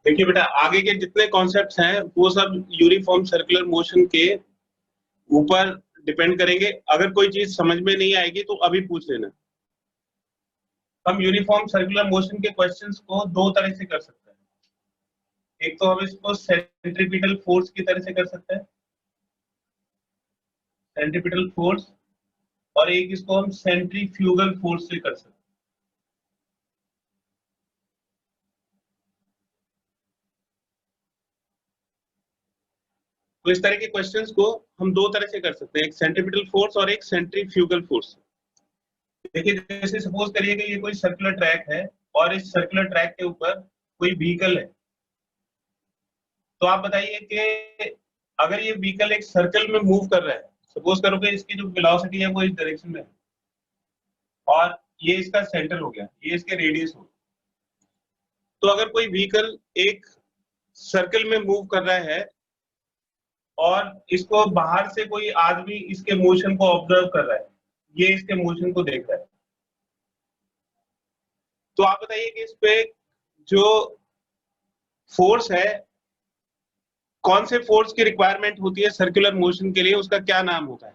देखिए बेटा, आगे के जितने कॉन्सेप्ट्स हैं वो सब यूनिफॉर्म सर्कुलर मोशन के ऊपर डिपेंड करेंगे। अगर कोई चीज समझ में नहीं आएगी तो अभी पूछ लेना। हम यूनिफॉर्म सर्कुलर मोशन के क्वेश्चंस को दो तरह से कर सकते हैं। एक तो हम इसको सेंट्रीपिटल फोर्स की तरह से कर सकते हैं, सेंट्रीपिटल फोर्स, और एक इसको हम सेंट्रीफ्यूगल फोर्स से कर सकते हैं। तो इस तरह के क्वेश्चंस को हम दो तरह से कर सकते हैं, एक सेंट्रीपिटल फोर्स और एक सेंट्रीफ्यूगल फोर्स। देखिए, जैसे सपोज करिए कि ये कोई सर्कुलर ट्रैक है और इस सर्कुलर ट्रैक के ऊपर कोई व्हीकल है। तो आप बताइए कि अगर ये व्हीकल एक सर्कल में मूव कर रहा है, सपोज करो कि इसकी जो वेलोसिटी है वो इस डायरेक्शन में है और ये इसका सेंटर हो गया, ये इसके रेडियस हो। तो अगर कोई व्हीकल एक सर्कल में मूव कर रहा है और इसको बाहर से कोई आदमी इसके मोशन को ऑब्जर्व कर रहा है, ये इसके मोशन को देख रहा है, तो आप बताइए कि इस पे जो फोर्स है, कौन से फोर्स की रिक्वायरमेंट होती है सर्कुलर मोशन के लिए, उसका क्या नाम होता है?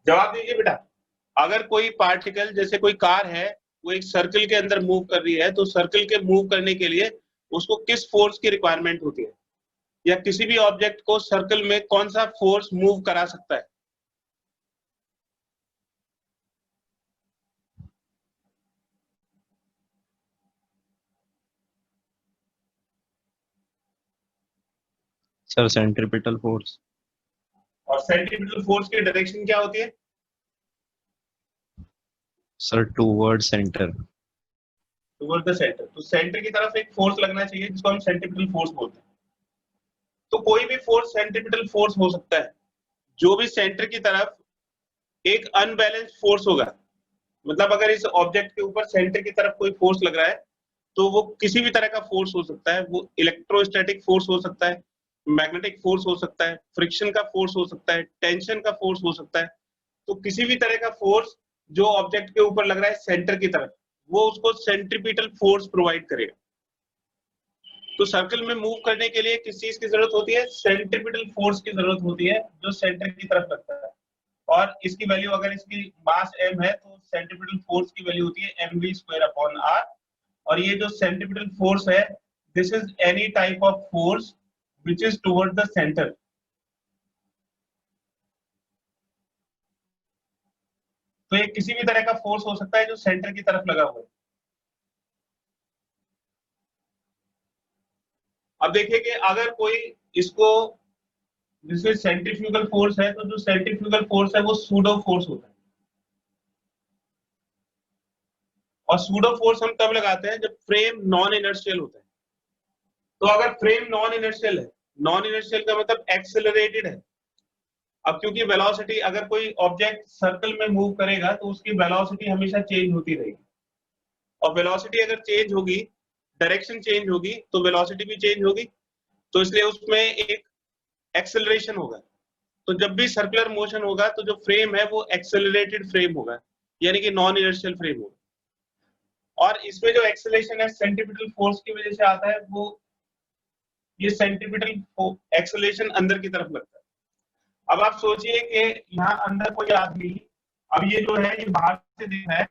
जवाब दीजिए बेटा। अगर कोई पार्टिकल, जैसे कोई कार है, वो एक सर्कल के अंदर मूव कर रही है, तो सर्कल के मूव करने के लिए उसको किस फोर्स की रिक्वायरमेंट होती है, या किसी भी ऑब्जेक्ट को सर्कल में कौन सा फोर्स मूव करा सकता है? Sir centripetal force. और सेंट्रीपिटल फोर्स की डायरेक्शन क्या होती है? Sir toward centre. Toward the centre. तो सेंटर की तरफ एक फोर्स लगना चाहिए जिसको हम सेंट्रीपिटल फोर्स बोलते हैं। तो कोई भी फोर्स सेंट्रीपिटल फोर्स हो सकता है जो भी सेंटर की तरफ एक अनबैलेंस्ड फोर्स होगा। मतलब अगर इस ऑब्जेक्ट के ऊपर सेंटर की तरफ कोई फोर्स लग रहा है तो वो किसी भी तरह का फोर्स हो सकता है। वो इलेक्ट्रोस्टैटिक फोर्स हो सकता है, मैग्नेटिक फोर्स हो सकता है, फ्रिक्शन का फोर्स हो सकता है, टेंशन का फोर्स हो सकता है। तो किसी भी तरह का फोर्स जो ऑब्जेक्ट के ऊपर लग रहा है सेंटर की तरफ, वो उसको सेंट्रीपिटल फोर्स प्रोवाइड करेगा। तो सर्कल में मूव करने के लिए किस चीज की जरूरत होती है? सेंट्रीपिटल फोर्स की जरूरत होती है जो सेंटर की तरफ लगता है। और इसकी वैल्यू, अगर इसकी मास m है तो सेंट्रीपिटल फोर्स की वैल्यू होती है mv²/r। और ये जो सेंट्रीपिटल फोर्स है, this is any type of force which is toward the centre. तो ये किसी भी तरह का फोर्स हो सकता है जो सेंटर की तरफ लगा हुआ है। अब देखिए कि अगर कोई इसको, जिसमें सेंट्रीफ्यूगल फोर्स है, तो जो सेंट्रीफ्यूगल फोर्स है वो सूडो फोर्स होता है। और सूडो फोर्स हम तब लगाते हैं जब फ्रेम नॉन इनर्शियल होता है। तो अगर फ्रेम नॉन इनर्शियल है, नॉन इनर्शियल का मतलब एक्सेलरेटेड है। अब क्योंकि वेलोसिटी, अगर कोई ऑब्जेक्ट सर्कल में मूव करेगा तो उसकी वेलोसिटी हमेशा चेंज होती रहेगी। और वेलोसिटी अगर चेंज होगी, डायरेक्शन चेंज होगी, तो वेलोसिटी भी चेंज होगी। तो इसलिए उसमें एक एक्सेलरेशन होगा। तो जब भी सर्कुलर मोशन होगा तो जो फ्रेम है वो एक्सेलरेटेड फ्रेम होगा, यानी कि नॉन इनर्शियल फ्रेम होगा। और इसमें जो एक्सेलरेशन है सेंट्रीपिटल फोर्स की वजह से आता है, वो ये सेंट्रीपिटल एक्सेलरेशन अंदर की तरफ लगता है। अब आप सोचिए कि यहाँ अंदर कोई आदमी, अब ये जो है ये बाहर से दिख रहा है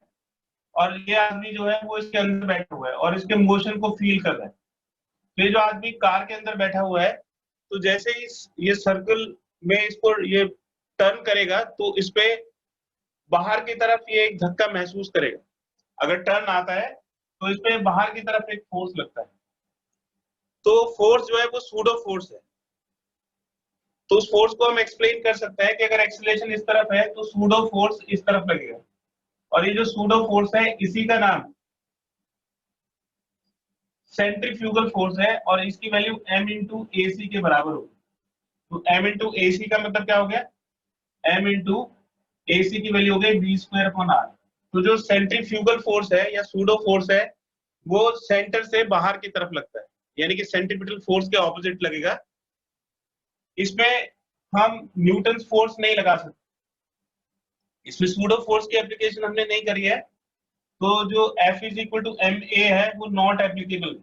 और ये आदमी जो है वो इसके अंदर बैठा हुआ है और इसके मोशन को फील कर रहा है। तो ये जो आदमी कार के अंदर बैठा हुआ है, तो जैसे ही ये सर्कल में इसको ये टर्न करेगा तो इस पे बाहर की तरफ ये एक धक्का महसूस करेगा। अगर टर्न आता है तो इस पे बाहर की तरफ एक फोर्स लगता है। तो फोर्स जो है वो सूडो फोर्स है। तो उस फोर्स को हम एक्सप्लेन कर सकते हैं कि अगर एक्सेलरेशन इस तरफ है तो सूडो फोर्स इस तरफ लगेगा। और ये जो सूडो फोर्स है इसी का नाम सेंट्रीफ्यूगल फोर्स है और इसकी वैल्यू m इंटू ए सी के बराबर होगी। तो m इंटू ए सी का मतलब क्या हो गया? m इंटू ए सी की वैल्यू हो गई v²/r। तो जो सेंट्रीफ्यूगल फोर्स है या सूडो फोर्स है वो सेंटर से बाहर की तरफ लगता है, यानी कि सेंट्रीपिटल फोर्स के ऑपोजिट लगेगा। इसमें हम न्यूटन फोर्स नहीं लगा सकते। इसमें सूडो फोर्स की एप्लीकेशन हमने नहीं करी है, तो जो F is equal to M A है वो नॉट एप्लीकेबल,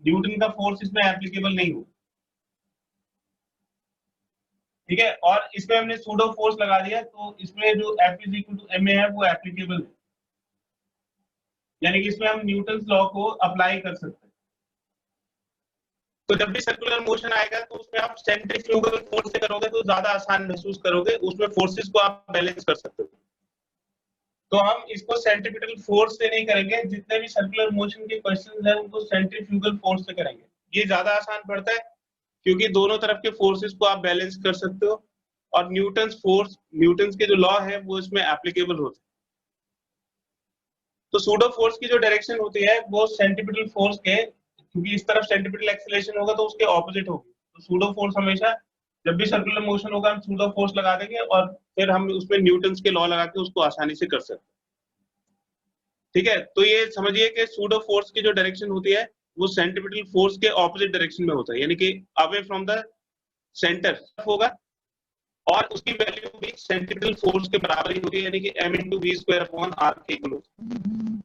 न्यूटन का फोर्स इसमें एप्लीकेबल नहीं हो, ठीक है। और इसमें हमने सूडो फोर्स लगा दिया, तो इसमें जो F is equal to M A है वो एप्लीकेबल है, यानी कि इसमें हम न्यूटन लॉ को अप्लाई कर सकते हैं। तो जब भी सर्कुलर मोशन आएगा तो उसमें आप सेंट्रीफ्यूगल फोर्स से करोगे तो ज्यादा आसान महसूस करोगे, उसमें फोर्सेस को आप बैलेंस कर सकते हो। तो हम इसको सेंट्रीपिटल फोर्स से नहीं करेंगे, जितने भी सर्कुलर मोशन के क्वेश्चंस हैं उनको सेंट्रीफ्यूगल फोर्स से करेंगे। ये ज्यादा आसान पड़ता है क्योंकि दोनों तरफ के फोर्सेस को आप बैलेंस कर सकते हो, और न्यूटन के जो लॉ है वो इसमें एप्लीकेबल होते हैं। तो सूडो फोर्स की जो डायरेक्शन होती है वो सेंट्रीपिटल फोर्स के, क्योंकि इस तरफ सेंट्रीपिटल एक्सीलरेशन होगा तो उसके ऑपोजिट होगी। तो सूडो फोर्स हमेशा जब भी सर्कुलर मोशन होगा हम सूडो फोर्स लगा देंगे और फिर हम उसमें न्यूटन के लॉ लगा के उसको आसानी से कर सकते हैं, ठीक है। तो ये समझिए कि सूडो फोर्स की जो डायरेक्शन होती है वो सेंट्रीपिटल फोर्स के ऑपोजिट डायरेक्शन में होता है, यानी कि अवे फ्रॉम द सेंटर होगा, और उसकी वैल्यू भी सेंट्रीपिटल फोर्स के बराबर ही होती है, यानी कि m into V square upon R के इक्वल होता है।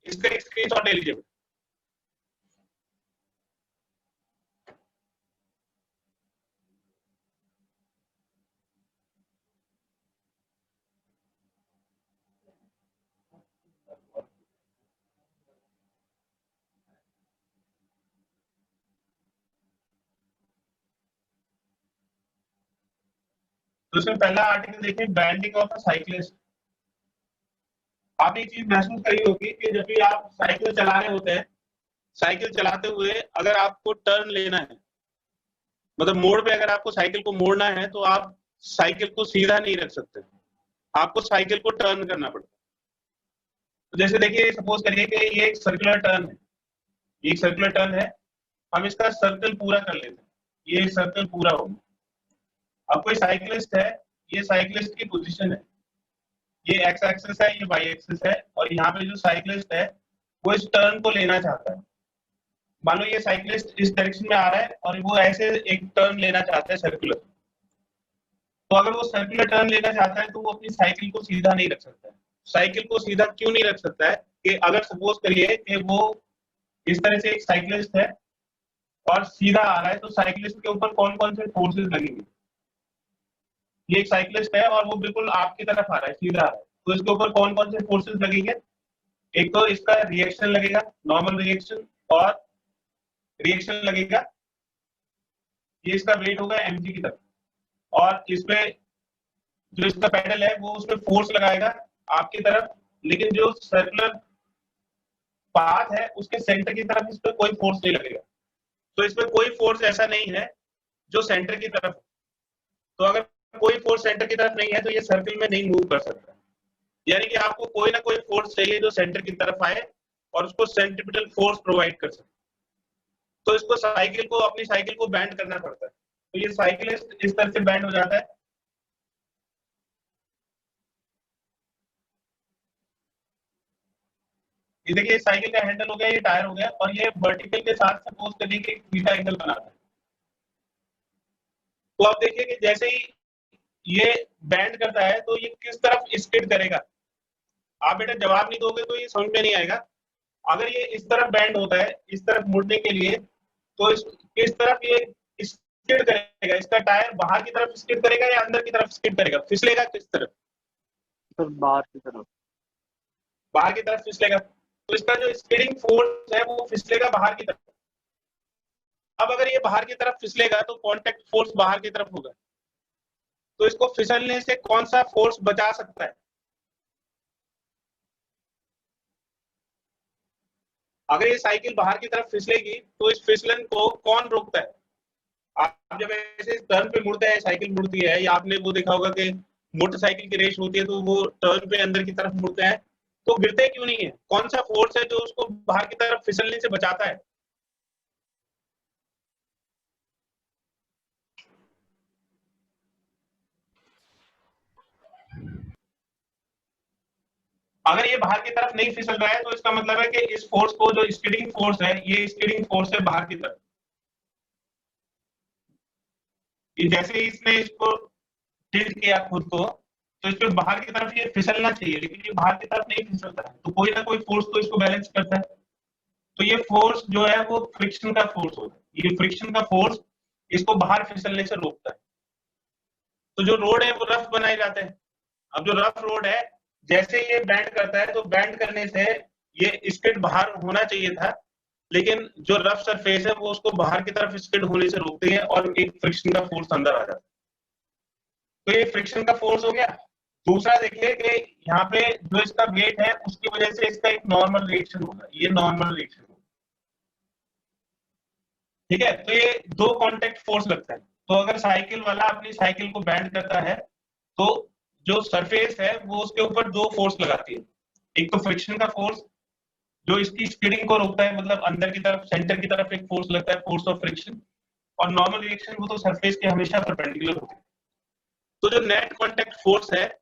इसका एक स्क्रीनशॉट ले लीजिए। तो इसमें पहला आर्टिकल देखिए, बैंडिंग ऑफ अ साइक्लिस्ट। आप एक चीज महसूस करी होगी कि जब भी आप साइकिल चला रहे होते हैं, साइकिल चलाते हुए अगर आपको टर्न लेना है, मतलब मोड़ पे अगर आपको साइकिल को मोड़ना है तो आप साइकिल को सीधा नहीं रख सकते, आपको साइकिल को टर्न करना पड़ता है। तो जैसे देखिए, सपोज करिए कि ये एक सर्कुलर टर्न है, ये एक सर्कुलर टर्न है, हम इसका सर्कल पूरा कर लेते हैं, ये सर्कल पूरा होगा। अब कोई साइकिलिस्ट है, ये साइकिलिस्ट की पोजीशन है, ये एक्स एक्सिस है, ये वाई एक्सिस है, और यहाँ पे जो साइकिलिस्ट है वो इस टर्न को लेना चाहता है। मान लो ये साइकिलिस्ट इस डायरेक्शन में आ रहा है और वो ऐसे एक टर्न लेना चाहता है सर्कुलर। तो अगर वो सर्कुलर टर्न लेना चाहता है तो वो अपनी साइकिल को सीधा नहीं रख सकता है। साइकिल को सीधा क्यों नहीं रख सकता है कि अगर सपोज करिए कि वो इस तरह से एक साइकिलिस्ट है और सीधा आ रहा है, तो साइकिलिस्ट के ऊपर कौन कौन से फोर्सेस लगेंगे। ये एक साइकिलिस्ट है और वो बिल्कुल आपकी तरफ आ रहा है, सीधा आ रहा है, तो इसके ऊपर कौन कौन से फोर्सेस लगेंगे। एक तो इसका रिएक्शन लगेगा, नॉर्मल रिएक्शन, और रिएक्शन लगेगा, ये इसका वेट होगा mg की तरफ, और इसमें जो इसका पेडल है वो उसमें फोर्स लगाएगा आपकी तरफ, लेकिन जो सर्कुलर पाथ है उसके सेंटर की तरफ इस पर कोई फोर्स नहीं लगेगा। तो इसमें कोई फोर्स ऐसा नहीं है जो सेंटर की तरफ। तो अगर कोई फोर्स सेंटर की तरफ नहीं है तो ये सर्कल में नहीं मूव कर सकता, यानी कि आपको कोई ना कोई फोर्स चाहिए जो सेंटर की तरफ आए और उसको सेंट्रीपिटल फोर्स प्रोवाइड कर सके। तो इसको साइकिल को, अपनी साइकिल को बैंड करना पड़ता है, तो ये साइकिलिस्ट इस तरह से बैंड हो जाता है। ये देखिए, साइकिल का हैंडल हो गया, ये टायर हो गया, और ये वर्टिकल के साथ सपोज करने के थीटा एंगल बनाता है। तो आप देखिए कि जैसे ही ये बैंड करता है तो ये किस तरफ स्किड करेगा। आप बेटा जवाब नहीं दोगे तो ये समझ में नहीं आएगा। अगर ये इस तरफ बैंड होता है, इस तरफ मुड़ने के लिए, तो किस तरफ ये स्किड करेगा, इसका टायर बाहर की तरफ स्किड करेगा या अंदर की तरफ स्किड करेगा, फिसलेगा किस तरफ। सर बाहर की तरफ। बाहर की तरफ फिसलेगा, तो इसका जो स्किडिंग फोर्स है वो फिसलेगा बाहर की तरफ। अब अगर ये बाहर की तरफ फिसलेगा तो कांटेक्ट फोर्स बाहर की तरफ होगा, तो इसको फिसलने से कौन सा फोर्स बचा सकता है। अगर ये साइकिल बाहर की तरफ फिसलेगी तो इस फिसलन को कौन रोकता है। आप जब ऐसे टर्न पे मुड़ते हैं, साइकिल मुड़ती है, या आपने वो देखा होगा कि मोटरसाइकिल की रेस होती है तो वो टर्न पे अंदर की तरफ मुड़ते हैं, तो गिरते क्यों नहीं है, कौन सा फोर्स है जो उसको बाहर की तरफ फिसलने से बचाता है। अगर ये बाहर की तरफ नहीं फिसल रहा है तो इसका मतलब है कि इस फोर्स को, जो स्किडिंग फोर्स है, ये स्किडिंग फोर्स है बाहर की तरफ। जैसे ही इसने इसको टिल्ट किया खुद को, तो इसके बाहर की तरफ ये फिसलना चाहिए, लेकिन ये बाहर की तरफ नहीं फिसलता है, तो कोई ना कोई फोर्स तो इसको बैलेंस करता है। तो ये फोर्स जो है वो फ्रिक्शन का फोर्स होता है। ये फ्रिक्शन का फोर्स इसको बाहर फिसलने से रोकता है। तो जो रोड है वो रफ बनाए जाते हैं। अब जो रफ रोड है, जैसे ये बैंड करता है, तो बैंड करने से ये स्किड बाहर होना चाहिए था, लेकिन जो रफ सरफेस है वो उसको बाहर की तरफ स्किड होने से रोकती है और एक फ्रिक्शन का फोर्स अंदर आ जाता है। तो ये फ्रिक्शन का फोर्स हो गया। दूसरा देखिए कि यहाँ पे जो इसका वेट है उसकी वजह से इसका एक नॉर्मल रिएक्शन होगा, ये नॉर्मल रिएक्शन होगा, ठीक है। तो ये दो कांटेक्ट फोर्स लगता है। तो अगर साइकिल वाला अपनी साइकिल को बैंड करता है, तो जो सरफेस है वो उसके ऊपर दो फोर्स लगाती है। एक तो फ्रिक्शन का फोर्स जो इसकी स्किडिंग को रोकता है, मतलब अंदर की तरफ सेंटर की तरफ एक फोर्स लगता है, फोर्स ऑफ फ्रिक्शन। और नॉर्मल रिएक्शन वो तो सरफेस के हमेशा परपेंडिकुलर होती है। तो जो नेट कांटेक्ट फोर्स है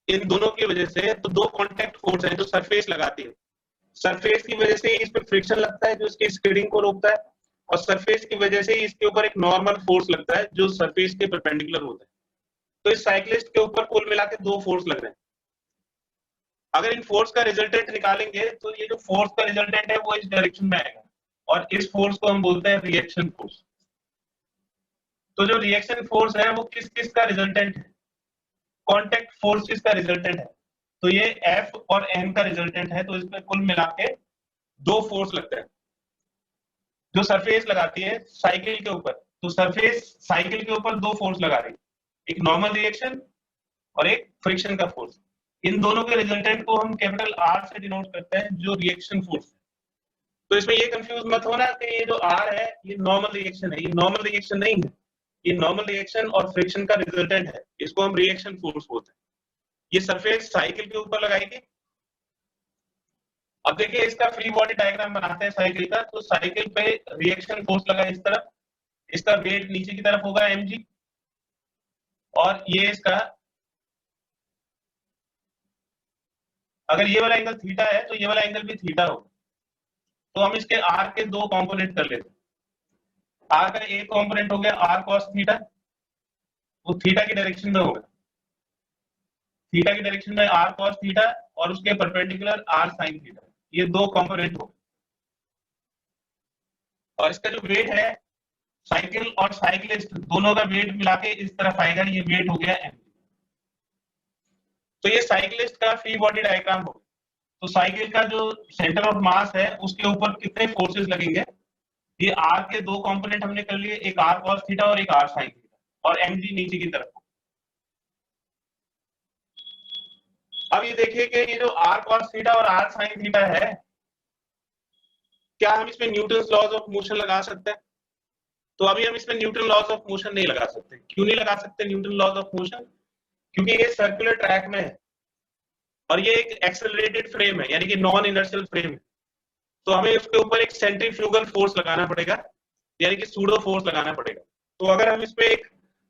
इन दोनों की वजह से, तो दो कांटेक्ट फोर्स है जो सरफेस लगाती है। सरफेस की वजह से इस पे फ्रिक्शन लगता है जो इसकी स्किडिंग को रोकता है, और सरफेस की वजह से इसके ऊपर एक नॉर्मल फोर्स लगता है जो सरफेस के परपेंडिकुलर होता है। तो इस साइक्लिस्ट के ऊपर कुल मिला के दो फोर्स लग रहे हैं। अगर इन फोर्स का रिजल्टेंट निकालेंगे तो ये जो फोर्स का रिजल्टेंट है वो इस डायरेक्शन में आएगा, और इस फोर्स को हम बोलते हैं रिएक्शन फोर्स। तो जो रिएक्शन फोर्स है वो किस किस का रिजल्टेंट है? कांटेक्ट फोर्सेस का रिजल्टेंट है। तो ये F और N का रिजल्टेंट है। तो इसमें कुल मिला के दो फोर्स लगते हैं जो सरफेस लगाती है साइकिल के ऊपर। तो सरफेस साइकिल के ऊपर दो फोर्स लगा रही है, एक नॉर्मल रिएक्शन और एक फ्रिक्शन का फोर्स। इन दोनों के रिजल्टेंट को हम कैपिटल R से डिनोट करते हैं जो रिएक्शन फोर्स है। तो इसमें ये कंफ्यूज मत होना कि ये जो R है ये नॉर्मल रिएक्शन है, ये नॉर्मल रिएक्शन नहीं है। ये नॉर्मल रिएक्शन और फ्रिक्शन का रिजल्टेंट है, इसको हम रिएक्शन फोर्स बोलते हैं। ये सरफेस साइकिल के ऊपर लगाएगी। अब देखिए इसका फ्री बॉडी डायग्राम बनाते हैं साइकिल का। तो साइकिल पे रिएक्शन फोर्स लगा इस तरफ, इसका वेट नीचे की तरफ होगा mg, और ये इसका, अगर ये वाला एंगल थीटा है तो ये वाला एंगल भी थीटा होगा। तो हम इसके r के दो कंपोनेंट कर लेते हैं। r का एक कंपोनेंट हो गया r cos थीटा, वो थीटा की डायरेक्शन में होगा, थीटा की डायरेक्शन में r cos थीटा, और उसके परपेंडिकुलर r sin थीटा। ये दो कंपोनेंट हो। और इसका जो वेट है साइकिल और साइक्लिस्ट दोनों का वेट मिला के इस तरफ आएगा, ये वेट हो गया m। तो ये साइक्लिस्ट का फ्री बॉडी डायग्राम हो। तो साइकिल का जो सेंटर ऑफ मास है उसके ऊपर कितने फोर्सेस लगेंगे, ये r के दो कंपोनेंट हमने कर लिए, एक r cos थीटा और एक r sin थीटा, और mg नीचे की तरफ। अब ये देखिए कि ये जो r cos थीटा और r sin थीटा है, क्या हम इसमें न्यूटन लॉज ऑफ मोशन लगा सकते हैं? तो अभी हम इसमें न्यूटन लॉज ऑफ मोशन नहीं लगा सकते। क्यों नहीं लगा सकते न्यूटन लॉज ऑफ मोशन? क्योंकि ये सर्कुलर ट्रैक में है और ये एक एक्सेलरेटेड फ्रेम है, यानी कि नॉन इनर्शियल फ्रेम है। तो हमें उसके ऊपर एक सेंट्रीफ्यूगल फोर्स लगाना पड़ेगा, यानी कि सूडो फोर्स लगाना पड़ेगा। तो अगर हम इस पे एक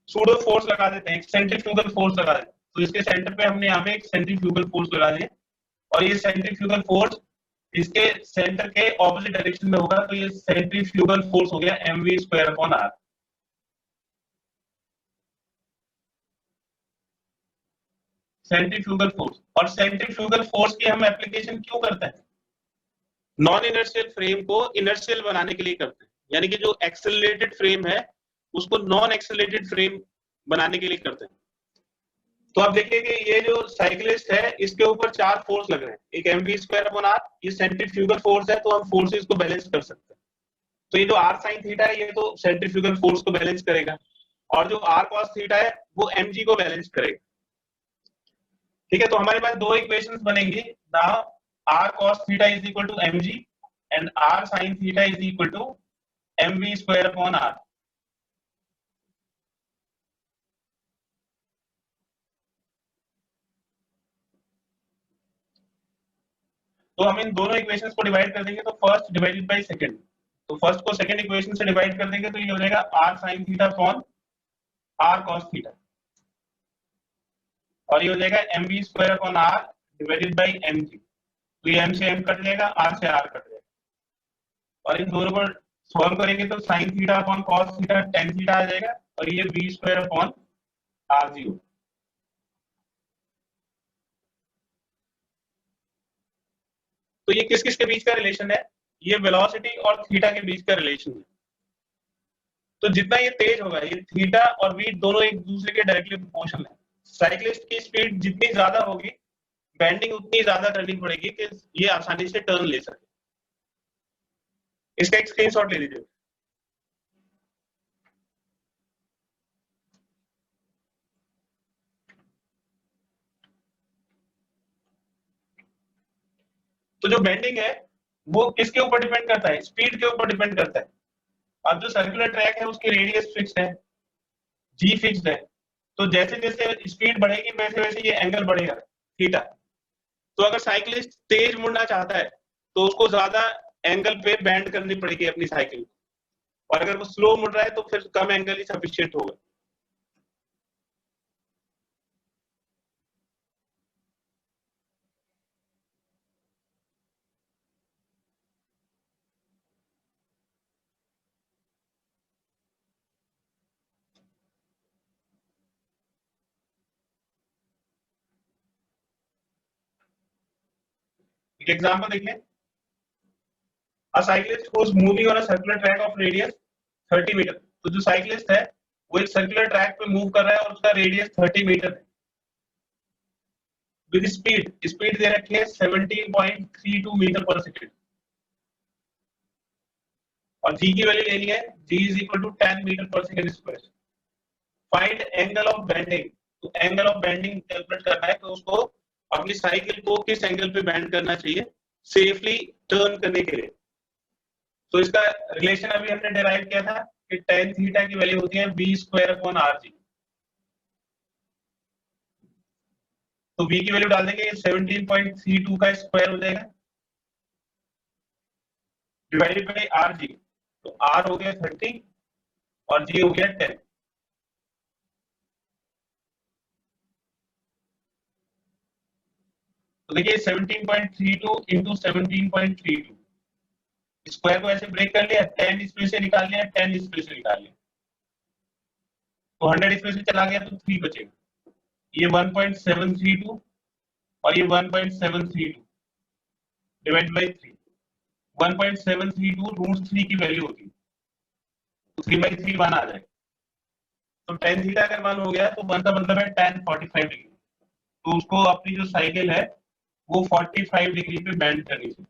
सूडो फोर्स लगा देते हैं, एक सेंट्रीफ्यूगल फोर्स लगा देते हैं, तो इसके सेंटर पे हमने यहाँ पे एक सेंट्रीफ्यूगल फोर्स लगा दिया, और ये सेंट्रीफ्यूगल फोर्स इसके सेंटर के ऑपोजिट डायरेक्शन में होगा। तो ये सेंट्रीफ्यूगल फोर्स हो गया mv²/r। सेंट्रीफ्यूगल फोर्स, और सेंट्रीफ्यूगल फोर्स की हम एप्लीकेशन क्यों करते हैं? नॉन इनर्शियल फ्रेम को इनर्शियल बनाने के लिए करते हैं, यानी कि जो एक्सेलरेटेड फ्रेम है उसको नॉन एक्सेलरेटेड फ्रेम बनाने के लिए करते हैं। तो आप देखिए कि ये जो साइक्लिस्ट है इसके ऊपर चार फोर्स लग रहे हैं, एक mv²/r, ये सेंट्रीफ्यूगल फोर्स है, तो हम फोर्सेस को बैलेंस कर सकते हैं। तो ये जो r sin थीटा है ये तो सेंट्रीफ्यूगल फोर्स को बैलेंस करेगा, और जो r cos थीटा है वो mg को बैलेंस करेगा। ठीक है, तो हमारे पास दो इक्वेशंस बनेंगी। Now r cos theta is equal to mg and r sin theta is equal to mv²/r। तो हम इन दोनों इक्वेशंस को डिवाइड कर देंगे, तो फर्स्ट डिवाइडेड बाय सेकंड। तो फर्स्ट को सेकंड इक्वेशन से डिवाइड कर देंगे, तो ये हो जाएगा r sin theta upon r cos theta, और ये हो जाएगा mv²/r डिवाइडेड बाय mg। तो ये m से m कट जाएगा, r से r कट जाएगा, और इन दोनों को सॉल्व करेंगे तो sin theta upon cos theta tan theta आ जाएगा, और ये v²/r0। तो ये किस किस के बीच का रिलेशन है, ये वेलोसिटी और थीटा के बीच का रिलेशन है। तो जितना ये तेज होगा, ये थीटा और v दोनों एक दूसरे के डायरेक्टली प्रोपोर्शनल है। साइक्लिस्ट की स्पीड जितनी ज्यादा होगी, बेंडिंग उतनी ज्यादा करनी पड़ेगी कि ये आसानी से टर्न ले सके। इसका एक स्क्रीनशॉट ले लीजिए। तो जो बेंडिंग है वो किसके ऊपर डिपेंड करता है, स्पीड के ऊपर डिपेंड करता है। अब जो सर्कुलर ट्रैक है उसकी रेडियस फिक्स्ड है, जी फिक्स्ड है, तो जैसे जैसे स्पीड बढ़ेगी वैसे वैसे ये एंगल बढ़ेगा थीटा। तो अगर साइकिलिस्ट तेज मुड़ना चाहता है तो उसको ज्यादा एंगल पे बैंड करनी पड़ेगी अपनी साइकिल, और अगर वो स्लो मुड़ रहा है तो फिर कम एंगल ही सफिशिएंट होगा। एक एग्जांपल देखिए, a cyclist who is moving on a circular track of radius 30 metre. तो जो साइक्लिस्ट है वो एक सर्कुलर ट्रैक पे मूव कर रहा है और उसका रेडियस 30 मीटर है। विद स्पीड दे रखी है 17.32 मीटर पर सेकंड, और g की वैल्यू लेनी है, g is equal to 10 metre per second square. Find angle of bending. तो एंगल ऑफ बेंडिंग कैलकुलेट करना है, तो उसको अपनी साइकिल को किस एंगल पे बेंड करना चाहिए सेफली टर्न करने के लिए। तो इसका रिलेशन अभी हमने डिराइव किया था कि tan थीटा की वैल्यू होती है v स्क्वायर अपॉन rg। तो v की वैल्यू डाल देंगे, 17.32 का स्क्वायर हो जाएगा डिवाइडेड बाय rg। तो r हो गया 30 और g हो गया 10। तो देखिए 17.32 इंटू 17.32, स्क्वायर को ऐसे ब्रेक कर लिया, 10 इसमें से निकाल लिया, 10 इसमें से निकाल लिया, तो 100 इसमें से चला गया तो 3 बचेगा। ये 1.732 और ये 1.732 डिवाइड बाय 3। 1.732 रूट 3 की वैल्यू होती है, तो 3/3 वन आ जाएगा। तो tan थीटा अगर 1 हो गया तो 1 का मतलब है tan 45 डिग्री। तो उसको अपनी जो साइकिल है वो 45 डिग्री पे बेंड करनी चाहिए।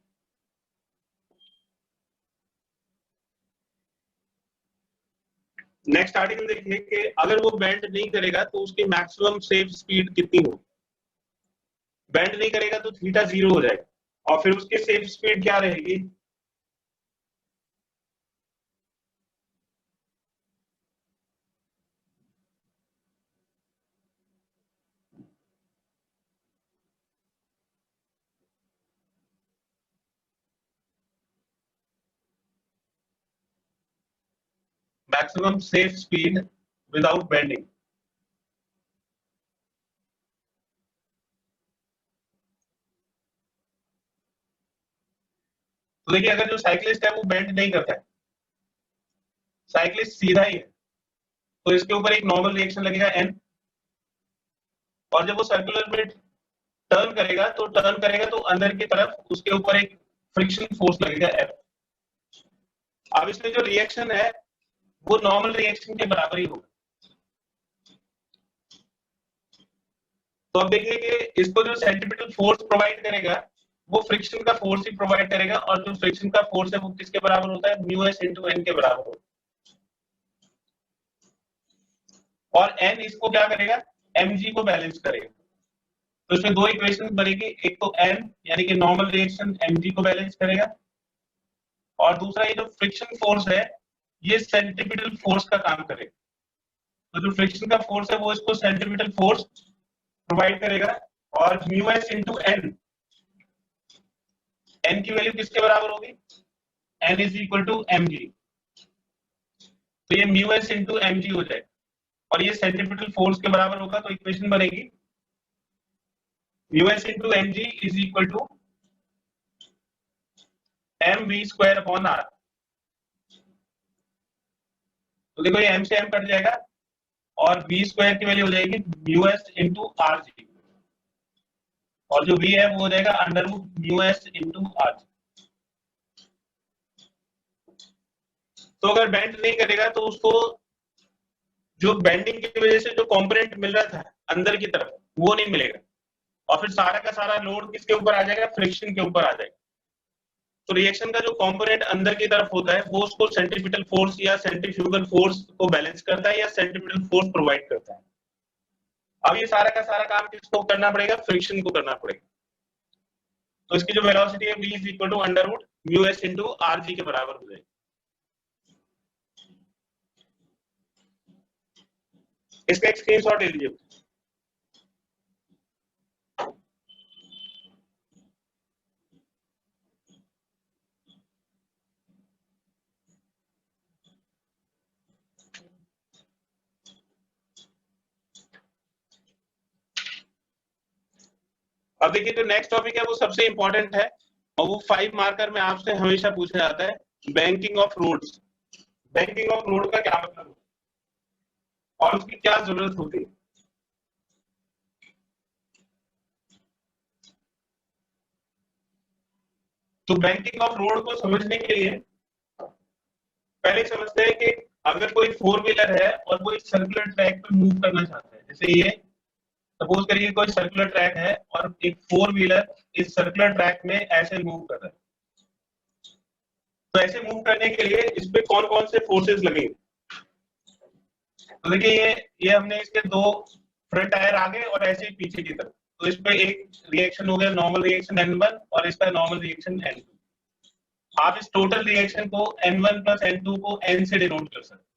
नेक्स्ट आर्टिकल देखिए कि अगर वो बेंड नहीं करेगा तो उसकी मैक्सिमम सेफ स्पीड कितनी होगी। बेंड नहीं करेगा तो थीटा 0 हो जाएगा, और फिर उसकी सेफ स्पीड क्या रहेगी, maximum safe speed without bending. तो देखिए अगर जो साइकिलिस्ट है वो बेंड नहीं करता है, साइकिलिस्ट सीधा ही है, तो इसके ऊपर एक नॉर्मल रिएक्शन लगेगा n, और जब वो सर्कुलर में टर्न करेगा तो अंदर की तरफ उसके ऊपर एक फ्रिक्शन फोर्स लगेगा F। अब इसमें जो रिएक्शन है वो नॉर्मल रिएक्शन के बराबर ही होगा। तो अब देखिए कि इसको जो सेंट्रीपिटल फोर्स प्रोवाइड करेगा वो फ्रिक्शन का फोर्स ही प्रोवाइड करेगा, और जो फ्रिक्शन का फोर्स है वो किसके बराबर होता है, μs * n के बराबर होता है। और n इसको क्या करेगा, mg को बैलेंस करेगा। तो इसमें दो इक्वेशन बनेगी, एक तो n यानी कि नॉर्मल रिएक्शन mg को बैलेंस करेगा, और दूसरा ये जो फ्रिक्शन फोर्स है ये सेंट्रीपिटल फोर्स का काम करेगा। तो जो फ्रिक्शन का फोर्स है वो इसको सेंट्रीपिटल फोर्स प्रोवाइड करेगा, और μs * n, n की वैल्यू किसके बराबर होगी, n = mg। तो ये μs * mg हो जाएगा, और ये सेंट्रीपिटल फोर्स के बराबर होगा। तो इक्वेशन बनेगी μs * mg = mv²/r। तो देखो ये m से m कट जाएगा, और v² की वैल्यू हो जाएगी μs * rg। और जो v है वो हो जाएगा under root mu S into R. तो अगर बेंड नहीं करेगा तो उसको जो बेंडिंग की वजह से जो कंपोनेंट मिल रहा था अंदर की तरफ वो नहीं मिलेगा, और फिर सारा का सारा लोड किसके ऊपर आ जाएगा, फ्रिक्शन के ऊपर आ जाएगा। तो रिएक्शन का जो कंपोनेंट अंदर की तरफ होता है वो उसको सेंट्रीपिटल फोर्स या सेंट्रीफ्यूगल फोर्स को बैलेंस करता है या सेंट्रीपिटल फोर्स प्रोवाइड करता है। अब ये सारा का सारा काम किसको करना पड़ेगा, फ्रिक्शन को करना पड़ेगा। तो इसकी जो वेलोसिटी है v is equal to under root mu S into R G के बराबर हो जाएगी। इसका एक स्क्रीनशॉट ले लीजिए। अब देखिए जो नेक्स्ट टॉपिक है वो सबसे इंपॉर्टेंट है और वो 5 मार्कर में आपसे हमेशा पूछा जाता है, banking of roads. Banking of road का क्या मतलब है और उसकी क्या जरूरत होती है। तो बैंकिंग ऑफ रोड को समझने के लिए पहले समझते हैं कि अगर कोई 4 व्हीलर है और वो एक सर्कुलर ट्रैक पे मूव करना चाहता है, जैसे ये सपोज करिए कोई सर्कुलर ट्रैक है और एक 4 व्हीलर इस सर्कुलर ट्रैक में ऐसे मूव कर रहा है, तो ऐसे मूव करने के लिए इस पे कौन कौन से फोर्सेस लगेंगे। तो देखिए ये हमने इसके 2 फ्रंट टायर आगे और ऐसे ही पीछे की तरफ, तो इस पे एक रिएक्शन हो गया नॉर्मल रिएक्शन N1 और इसका नॉर्मल रिएक्शन N2। आप इस टोटल रिएक्शन को N1 प्लस N2 को N से डिनोट कर सकते हैं।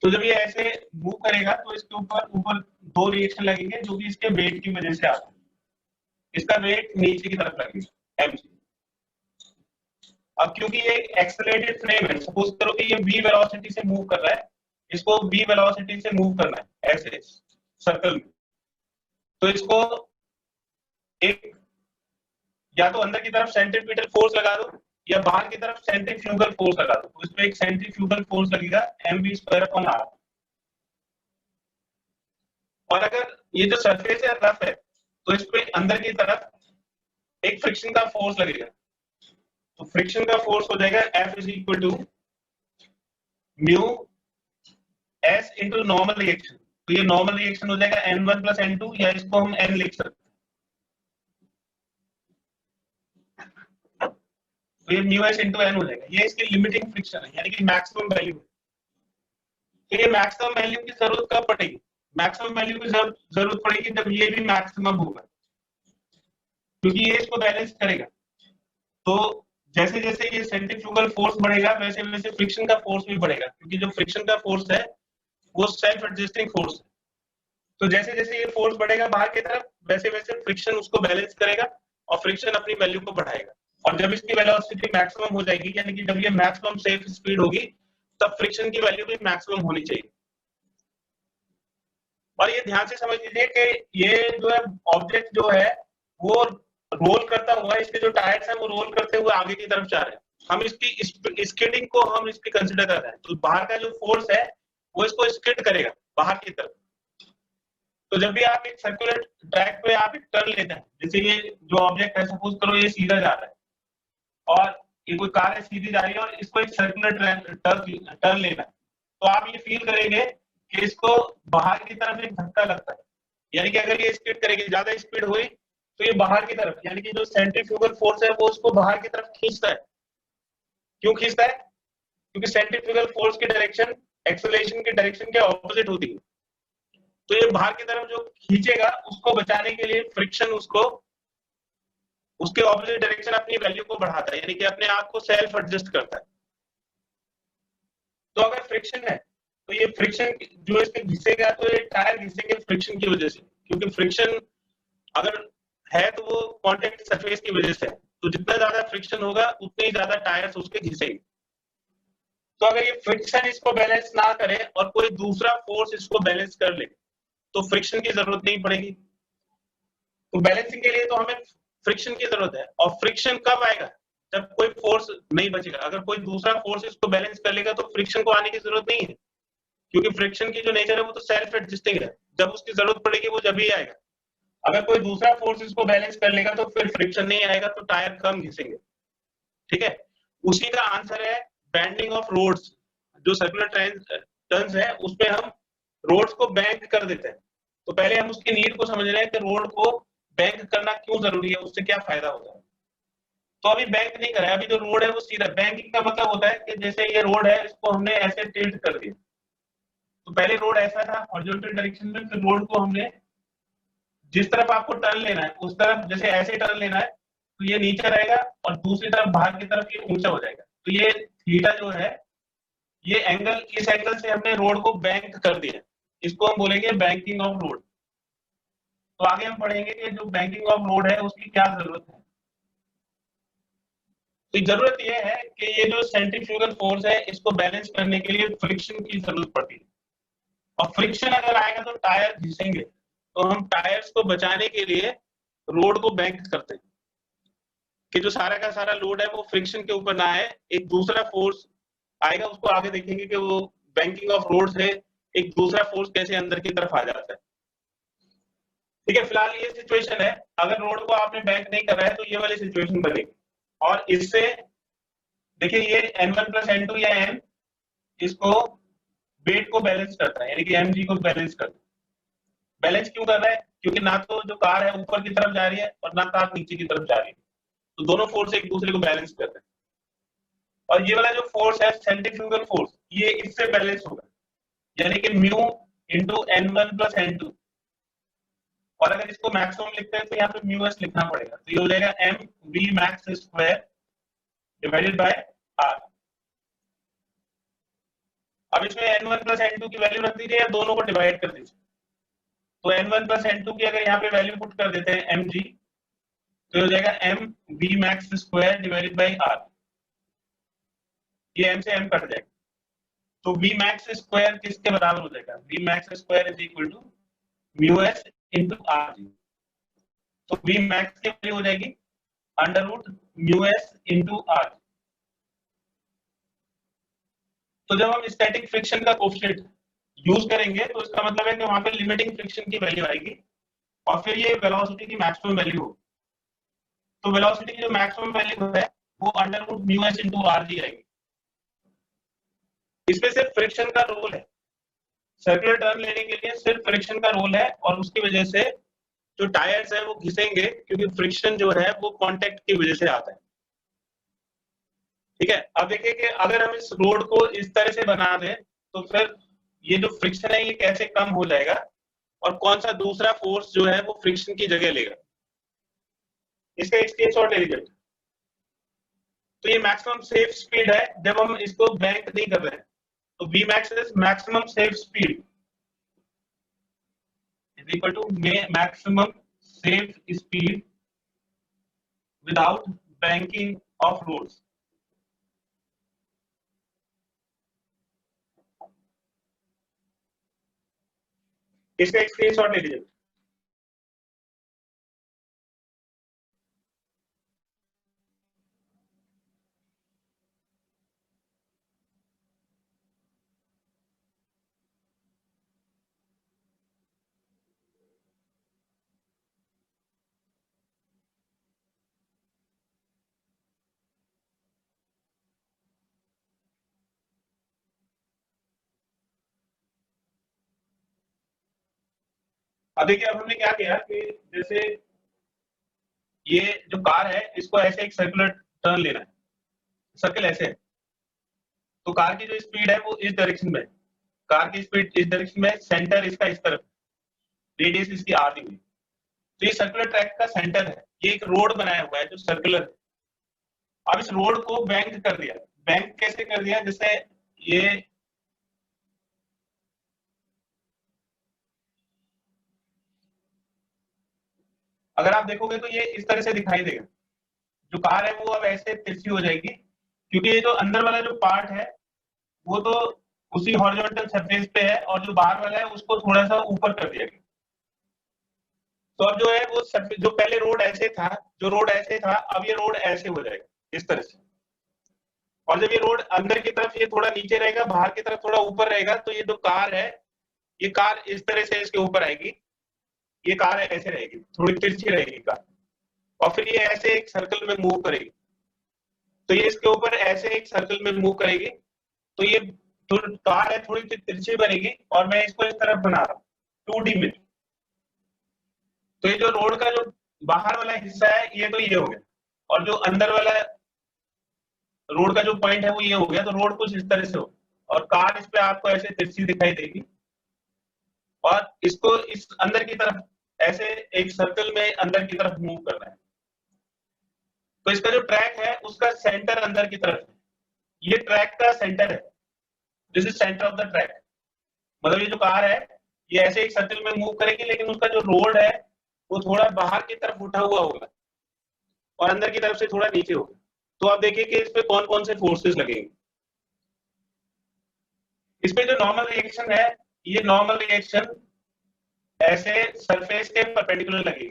तो जब ये ऐसे मूव करेगा तो इसके ऊपर 2 रिएक्शन लगेंगे जो कि इसके वेट की वजह से आते हैं। इसका वेट नीचे की तरफ लगेगा mg। अब क्योंकि ये एक्सेलरेटेड फ्रेम है, सपोज करो कि ये v वेलोसिटी से मूव कर रहा है, इसको v वेलोसिटी से मूव करना है ऐसे सर्कल में, तो इसको एक या तो अंदर की तरफ सेंट्रीपिटल फोर्स लगा दो या बाहर की तरफ सेंट्रीफ्यूगल फोर्स लगा दो। तो इसमें एक सेंट्रीफ्यूगल फोर्स लगेगा mv²/r। और अगर ये जो सरफेस है रफ है तो इस पे अंदर की तरफ एक फ्रिक्शन का फोर्स लगेगा, तो फ्रिक्शन का फोर्स हो जाएगा F is equal to mu S into normal reaction. तो ये नॉर्मल रिएक्शन हो जाएगा N1 प्लस N2 या इसको हम N लिख सकते हैं, तो ये म्यू एस इंटू N हो जाएगा। ये इसकी लिमिटिंग फ्रिक्शन है यानी कि मैक्सिमम वैल्यू। तो ये मैक्सिमम वैल्यू की जरूरत कब पड़ेगी, मैक्सिमम वैल्यू की जरूरत पड़ेगी जब ये भी मैक्सिमम होगा, क्योंकि ये इसको बैलेंस करेगा। तो जैसे जैसे ये सेंट्रीफ्यूगल फोर्स बढ़ेगा वैसे वैसे फ्रिक्शन का फोर्स भी बढ़ेगा, क्योंकि जो फ्रिक्शन का फोर्स है वो सेल्फ एडजस्टिंग फोर्स है। तो जैसे जैसे ये फोर्स बढ़ेगा बाहर की तरफ वैसे वैसे फ्रिक्शन उसको बैलेंस करेगा और फ्रिक्शन अपनी वैल्यू को बढ़ाएगा। और जब इसकी वेलोसिटी मैक्सिमम हो जाएगी यानी कि जब ये मैक्सिमम सेफ स्पीड होगी तब फ्रिक्शन की वैल्यू भी मैक्सिमम होनी चाहिए। और ये ध्यान से समझ लीजिए कि ये जो है ऑब्जेक्ट जो है वो रोल करता हुआ, इसके जो टायर्स हैं वो रोल करते हुए आगे की तरफ जा रहे हैं। हम इसकी स्किडिंग को हम इसकी कंसिडर कर रहे हैं। तो बाहर का जो फोर्स है वो इसको स्किड करेगा बाहर की तरफ। तो जब भी आप एक सर्कुलर ट्रैक पे आप एक टर्न लेते हैं, जैसे ये जो ऑब्जेक्ट है सपोज करो ये सीधा जा रहा है और ये कोई कार है सीधी जा रही है और इसको एक सर्कुलर टर्न लेना है, तो आप ये फील करेंगे कि इसको बाहर की तरफ एक धक्का लगता है, यानी कि अगर ये स्पीड करेगी, ज्यादा स्पीड हुई तो ये बाहर की तरफ, यानी कि जो सेंट्रीफ्यूगल फोर्स है वो उसको बाहर की तरफ खींचता है। क्यों खींचता है, क्योंकि सेंट्रीफ्यूगल फोर्स की डायरेक्शन एक्सेलरेशन की डायरेक्शन के ऑपोजिट होती है। तो ये बाहर की तरफ जो खींचेगा उसको बचाने के लिए फ्रिक्शन उसको उसके ऑपोजिट डायरेक्शन अपनी वैल्यू को बढ़ाता है, यानी कि अपने आप को सेल्फ एडजस्ट करता है। तो अगर फ्रिक्शन है तो ये फ्रिक्शन जो इसके घिसेगा तो ये टायर घिसेंगे फ्रिक्शन की वजह से, क्योंकि फ्रिक्शन अगर है तो वो कांटेक्ट सरफेस की वजह से है। तो जितना ज्यादा फ्रिक्शन होगा उतने ही ज्यादा टायर्स उसके घिसेंगे। तो अगर ये फ्रिक्शन इसको बैलेंस ना करे और कोई दूसरा फोर्स इसको बैलेंस कर ले तो फ्रिक्शन की जरूरत नहीं पड़ेगी। तो बैलेंसिंग के लिए तो हमें फ्रिक्शन की जरूरत है, और फ्रिक्शन कब आएगा, जब कोई फोर्स नहीं बचेगा। अगर कोई दूसरा फोर्स इसको बैलेंस कर लेगा तो फ्रिक्शन को आने की जरूरत नहीं है, क्योंकि फ्रिक्शन की जो नेचर है वो तो सेल्फ एडजस्टिंग है। जब उसकी जरूरत पड़ेगी वो जब ही आएगा। अगर कोई दूसरा फोर्स इसको बैलेंस कर लेगा तो फिर फ्रिक्शन नहीं आएगा, तो टायर कम घिसेंगे। ठीक है, उसी का आंसर है बैंडिंग ऑफ रोड्स। जो सर्कुलर टर्न्स है उसमें हम रोड्स को बैंक कर देते हैं। तो पहले हम उसकी नीड को समझ रहे हैं कि रोड को बैंक करना क्यों जरूरी है, उससे क्या फायदा होता है। तो अभी बैंक नहीं करा है, अभी जो रोड है वो सीधा। बैंकिंग का मतलब होता है कि जैसे ये रोड है, इसको हमने ऐसे टिल्ट कर दिया। तो पहले रोड ऐसा था हॉरिजॉन्टल डायरेक्शन में, फिर रोड को हमने जिस तरफ आपको टर्न लेना है उस तरफ, जैसे ऐसे टर्न लेना है तो ये नीचे रहेगा और दूसरी तरफ बाहर की तरफ ये ऊंचा हो जाएगा। तो ये थीटा जो है, ये एंगल, इस एंगल से हमने रोड को बैंक कर दिया। इसको हम बोलेंगे बैंकिंग ऑफ रोड। तो आगे हम पढ़ेंगे कि जो बैंकिंग ऑफ रोड है उसकी क्या जरूरत है। तो जरूरत यह है कि ये जो सेंट्रीफ्यूगल फोर्स है इसको बैलेंस करने के लिए फ्रिक्शन की जरूरत पड़ती है। और फ्रिक्शन अगर आएगा तो टायर घिसेंगे। तो हम टायर्स को बचाने के लिए रोड को बैंक करते हैं कि जो सारा का सारा लोड है वो फ्रिक्शन के ऊपर ना आए, एक दूसरा फोर्स आएगा। उसको आगे देखेंगे कि वो बैंकिंग ऑफ रोड से एक दूसरा फोर्स कैसे अंदर की तरफ आ जाता है। ठीक है, फिलहाल ये सिचुएशन है। अगर रोड को आपने बैंक नहीं कर रहा है तो ये वाली सिचुएशन बनेगी। और इससे देखिए ये N1 प्लस N2 या N इसको वेट को बैलेंस करता है, यानी कि mg को बैलेंस करता है। बैलेंस क्यों कर रहा है? क्योंकि ना तो जो कार है ऊपर की तरफ जा रही है और ना कार नीचे की तरफ जा रही है, तो दोनों फोर्स एक दूसरे को बैलेंस करते हैं। और ये वाला जो फोर्स है सेंट्रीफ्यूगल फोर्स, ये इससे बैलेंस होगा, यानी कि mu into N1 plus N2। और अगर इसको मैक्सिमम लिखते हैं तो यहाँ पे म्यू एस लिखना पड़ेगा, तो ये हो जाएगा M V max square divided by R. अब इसमें N1 प्लस N2 की वैल्यू रख दीजिए या दोनों को डिवाइड कर दीजिए। तो N1 प्लस N2 की अगर यहाँ पे वैल्यू पुट कर देते हैं mg, तो हो जाएगा M V max square divided by R. ये m से m कट जाएगा, तो वी मैक्स स्क्वायर किसके बराबर हो जाएगा? V max square is equal to mu S into R G. तो वी मैक्स की वैल्यू हो जाएगी under root mu S into R. तो जब हम स्टैटिक फ्रिक्शन का कोफिशिएंट यूज करेंगे तो इसका मतलब है कि वहां पे लिमिटिंग फ्रिक्शन की वैल्यू आएगी और फिर ये वेलोसिटी की मैक्सिमम वैल्यू होगी। तो वेलोसिटी की जो मैक्सिमम वैल्यू है वो under root mu S into R G आएगी। इसमें सिर्फ फ्रिक्शन का रोल है, सर्कुलर टर्न लेने के लिए सिर्फ फ्रिक्शन का रोल है, और उसकी वजह से जो टायर्स है वो घिसेंगे, क्योंकि फ्रिक्शन जो है वो कांटेक्ट की वजह से आता है। ठीक है, अब देखिए कि अगर हम इस रोड को इस तरह से बना दें तो फिर ये जो फ्रिक्शन है ये कैसे कम हो जाएगा और कौन सा दूसरा फोर्स जो है वो फ्रिक्शन की जगह लेगा, इसका एक स्क्रीनशॉट ले लीजिए। तो ये मैक्सिमम सेफ स्पीड है जब हम इसको बैंक नहीं कर रहे हैं। तो V max is maximum safe speed is equal to maximum safe speed without banking of roads. इसका एक स्क्रीनशॉट ले लीजिए। अब देखिए, अब हमने क्या किया कि जैसे ये जो कार है इसको ऐसे एक सर्कुलर टर्न लेना है, सर्कल ऐसे है, तो कार की जो स्पीड है वो इस डायरेक्शन में, कार की स्पीड इस डायरेक्शन में, सेंटर इसका इस तरफ, रेडियस इसकी आर दी हुई। तो ये सर्कुलर ट्रैक का सेंटर है, ये एक रोड बनाया हुआ है जो सर्कुलर है। अब इस रोड को बैंक कर दिया। बैंक कैसे कर दिया? जैसे ये अगर आप देखोगे तो ये इस तरह से दिखाई देगा। जो कार है वो अब ऐसे तिरछी हो जाएगी, क्योंकि ये जो अंदर वाला जो पार्ट है वो तो उसी हॉरिजॉन्टल सरफेस पे है और जो बाहर वाला है उसको थोड़ा सा ऊपर कर दिया गया। तो अब जो है वो जो पहले रोड ऐसे था, जो रोड ऐसे था, अब ये रोड ऐसे हो जाएगा इस तरह से। और जब ये रोड अंदर की तरफ ये थोड़ा नीचे रहेगा, बाहर की तरफ थोड़ा ऊपर रहेगा, तो ये जो कार है, ये कार इस तरह से इसके ऊपर आएगी ये कार ऐसे रहेगी, थोड़ी तिरछी रहेगी कार, और फिर ये ऐसे एक सर्कल में मूव करेगी, तो ये इसके ऊपर ऐसे एक सर्कल में मूव करेगी, तो ये जो कार है थोड़ी सी तिरछी बनेगी, और मैं इसको इस तरफ बना रहा हूँ 2D में। तो ये जो रोड का जो बाहर वाला हिस्सा है ये तो ये हो गया, और जो अंदर वाला रोड का जो पॉइंट है वो ये हो गया। तो रोड कुछ इस तरह से हो, और कार इस पे आपको ऐसे तिरछी दिखाई देगी, और इसको इस अंदर की तरफ ऐसे एक सर्कल में अंदर की तरफ मूव करना है। तो इसका जो ट्रैक है उसका सेंटर अंदर की तरफ है, ये ट्रैक का सेंटर है, this is centre of the track. मतलब ये जो कार है ये ऐसे एक सर्कल में मूव करेगी, लेकिन उसका जो रोड है वो थोड़ा बाहर की तरफ उठा हुआ होगा और अंदर की तरफ से थोड़ा नीचे होगा। तो आप देखिए कि इस पे कौन कौन से फोर्सेस लगेंगे। इस पे जो नॉर्मल रिएक्शन है, ये नॉर्मल रिएक्शन ऐसे सरफेस के परपेंडिकुलर लगेगी।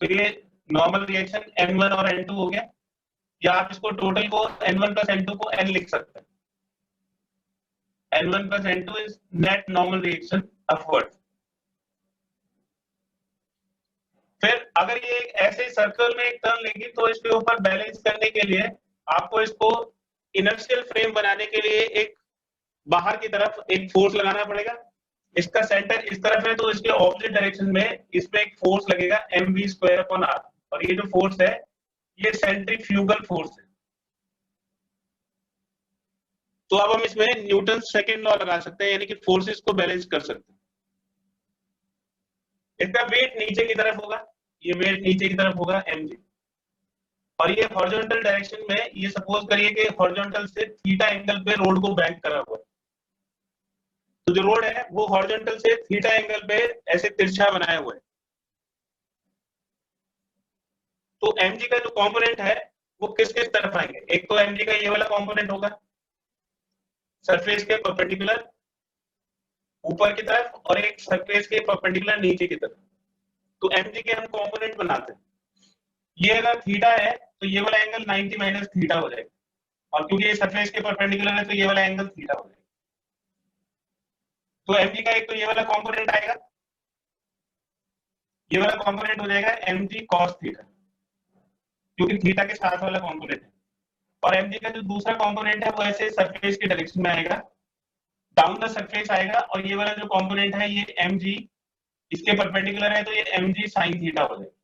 तो ये नॉर्मल रिएक्शन N1 और N2 हो गया, या आप इसको टोटल को N1 प्लस N2 को N लिख सकते हैं। N1 plus N2 is net normal reaction upward। फिर अगर ये ऐसे सर्कल में एक टर्न लेगी तो इसके ऊपर बैलेंस करने के लिए आपको इसको इनर्शियल फ्रेम बनाने के लिए एक बाहर की तरफ एक फोर्स लगाना पड़ेगा। इसका सेंटर इस तरफ है, तो इसके ऑपोजिट डायरेक्शन में इसमें एक फोर्स लगेगा mv²/r, और ये जो फोर्स है ये सेंट्रीफ्यूगल फोर्स है। तो अब हम इसमें न्यूटन सेकंड लॉ लगा सकते हैं, यानी कि फोर्सेस को बैलेंस कर सकते हैं। इसका वेट नीचे की तरफ होगा, ये वेट नीचे की तरफ होगा mg, और ये हॉरिजॉन्टल डायरेक्शन में, ये सपोज करिए कि हॉरिजॉन्टल से थीटा एंगल पे रोड को बैंक करा हुआ है। तो जो रोड है वो हॉरिजॉन्टल से थीटा एंगल पे ऐसे तिरछा बनाया हुआ है। तो mg का जो कंपोनेंट है वो किस किस तरफ आएंगे? एक तो mg का ये वाला कंपोनेंट होगा सरफेस के परपेंडिकुलर ऊपर की तरफ, और एक सरफेस के परपेंडिकुलर नीचे की तरफ। तो mg के हम कंपोनेंट बनाते हैं। ये अगर थीटा है तो ये वाला एंगल 90 माइनस थीटा हो जाएगा, और क्योंकि ये सरफेस के परपेंडिकुलर है तो ये वाला एंगल थीटा हो जाएगा। तो mg का एक तो ये वाला कंपोनेंट आएगा, ये वाला कंपोनेंट हो जाएगा mg cos थीटा, क्योंकि थीटा के साथ वाला कंपोनेंट है। और mg का जो दूसरा कंपोनेंट है वो ऐसे सरफेस के डायरेक्शन में आएगा, डाउन द सरफेस आएगा, और ये वाला जो कंपोनेंट है ये mg इसके परपेंडिकुलर है, तो ये mg sin थीटा हो जाएगा।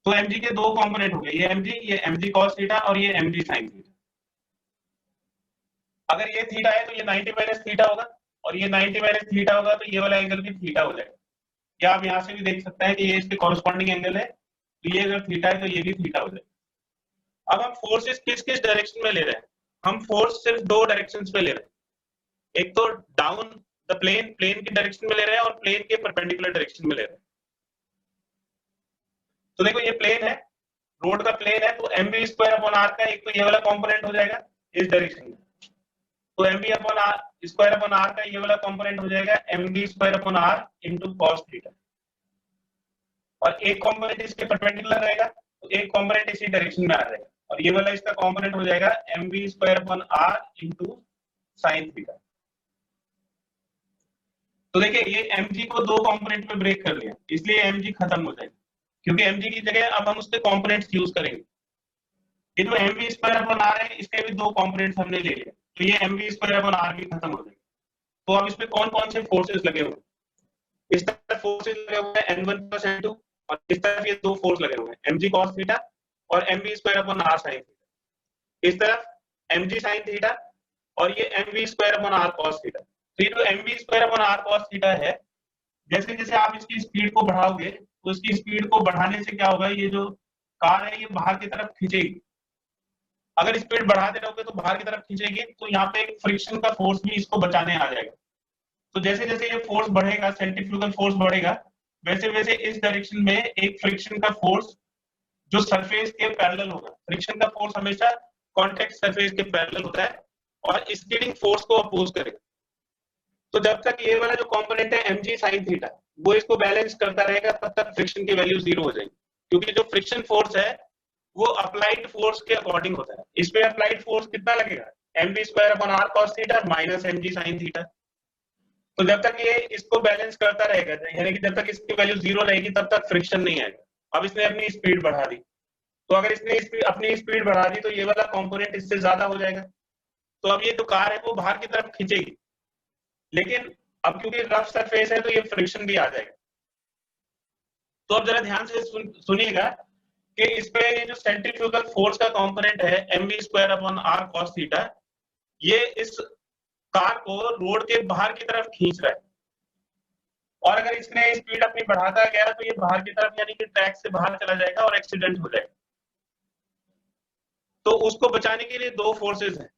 तो mg के दो कंपोनेंट हो गए, ये mg cos थीटा और ये mg sin थीटा। अगर ये थीटा है तो ये 90 माइनस थीटा होगा, और ये 90 माइनस थीटा होगा तो ये वाला एंगल भी थीटा हो जाएगा। या आप यहाँ से भी देख सकते हैं कि ये इसके कॉरेस्पॉन्डिंग एंगल है, तो ये अगर थीटा है तो ये भी थीटा हो जाएगा। अब हम फोर्सेस किस किस डायरेक्शन में ले रहे हैं? हम फोर्स सिर्फ दो डायरेक्शंस में ले रहे हैं, एक तो डाउन द प्लेन, प्लेन की डायरेक्शन में ले रहे हैं, और प्लेन के परपेंडिकुलर डायरेक्शन में ले रहे हैं। तो देखो ये प्लेन है, रोड का प्लेन है, तो mv²/r का एक तो ये वाला कंपोनेंट हो जाएगा इस डायरेक्शन में, तो mv²/r का ये वाला कंपोनेंट हो जाएगा mv²/r इनटू cos थीटा, और एक कंपोनेंट इसके परपेंडिकुलर रहेगा, तो एक कंपोनेंट इसी डायरेक्शन में आ जाएगा, और ये वाला इसका कंपोनेंट हो जाएगा mv²/r इनटू sin थीटा। तो देखिए ये mg को दो कंपोनेंट में ब्रेक कर लिया, इसलिए mg खत्म हो जाएगा, क्योंकि mg की जगह अब हम उसके कंपोनेंट्स यूज करेंगे। ये जो mv²/r है इसके भी दो कंपोनेंट्स हमने ले लिए, तो ये mv²/r भी खत्म हो जाएगा। तो अब इसमें कौन कौन से फोर्सेस लगे हुए? इस तरफ फोर्सेस लगे हुए हैं N1 प्लस N2, और इस तरफ ये दो फोर्स लगे हुए हैं mg cos थीटा और mv²/r sin थीटा। इस तरफ mg sin थीटा और ये mv²/r cos थीटा। तो ये जो mv²/r cos थीटा है, जैसे जैसे आप इसकी स्पीड को बढ़ाओगे तो इसकी स्पीड को बढ़ाने से क्या होगा, ये जो कार है ये बाहर की तरफ खींचेगी। अगर स्पीड बढ़ाते रहोगे तो बाहर की तरफ खींचेगी, तो यहाँ पे एक फ्रिक्शन का फोर्स भी इसको बचाने आ जाएगा। तो जैसे जैसे ये फोर्स बढ़ेगा, सेंट्रीफ्यूगल फोर्स बढ़ेगा, वैसे वैसे इस डायरेक्शन में एक फ्रिक्शन का फोर्स जो सरफेस के पैरेलल होगा। फ्रिक्शन का फोर्स हमेशा कॉन्टैक्ट सरफेस के पैरेलल होता है और स्कीडिंग फोर्स को अपोज करेगा। तो जब तक ये वाला जो कंपोनेंट है mg sin थीटा वो इसको बैलेंस करता रहेगा, तब तक फ्रिक्शन की वैल्यू 0 हो जाएगी, क्योंकि जो फ्रिक्शन फोर्स है वो अप्लाइड फोर्स के अकॉर्डिंग होता है। इसमें अप्लाइड फोर्स कितना लगेगा? mv²/r cos theta minus mg sin theta. तो जब तक ये इसको बैलेंस करता रहेगा, यानी कि जब तक इसकी वैल्यू 0 रहेगी तब तक फ्रिक्शन नहीं आएगा। अब इसने अपनी स्पीड बढ़ा दी, तो अगर इसने अपनी स्पीड बढ़ा दी तो ये वाला कंपोनेंट इससे ज्यादा हो जाएगा, तो अब ये जो कार है वो बाहर की तरफ खींचेगी। लेकिन अब क्योंकि रफ सरफेस है तो ये फ्रिक्शन भी आ जाएगा। तो अब जरा ध्यान से सुनिएगा कि इस पे ये जो सेंट्रीफ्यूगल फोर्स का कंपोनेंट है mv²/r cos थीटा, ये इस कार को रोड के बाहर की तरफ खींच रहा है, और अगर इसने स्पीड अपनी बढ़ाता गया तो ये बाहर की तरफ यानी कि ट्रैक से बाहर चला जाएगा और एक्सीडेंट हो जाएगा। तो उसको बचाने के लिए दो फोर्सेस हैं,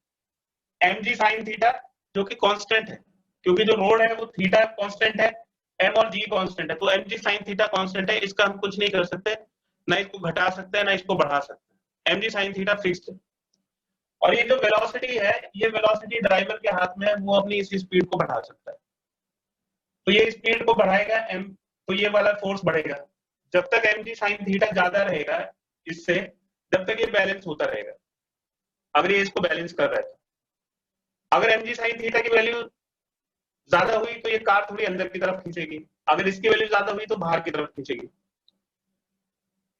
mg sin थीटा जो कि कांस्टेंट है, क्योंकि जो रोड है वो थीटा कांस्टेंट है, m और g कांस्टेंट है, तो mg sin थीटा कांस्टेंट है, इसका हम कुछ नहीं कर सकते, ना इसको घटा सकते हैं ना इसको बढ़ा सकते हैं, mg sin थीटा फिक्स्ड है। और ये जो वेलोसिटी है, ये वेलोसिटी ड्राइवर के हाथ में है, वो अपनी इस स्पीड को बढ़ा सकता है। तो ये स्पीड को बढ़ाएगा m, तो ये वाला फोर्स बढ़ेगा। जब तक mg sin थीटा ज्यादा रहेगा इससे, जब तक ये बैलेंस होता रहेगा। अगर ये इसको बैलेंस कर रहा है, अगर mg sin थीटा की वैल्यू ज्यादा हुई तो ये कार थोड़ी अंदर की तरफ खींचेगी, अगर इसकी वैल्यू ज्यादा हुई तो बाहर की तरफ खींचेगी।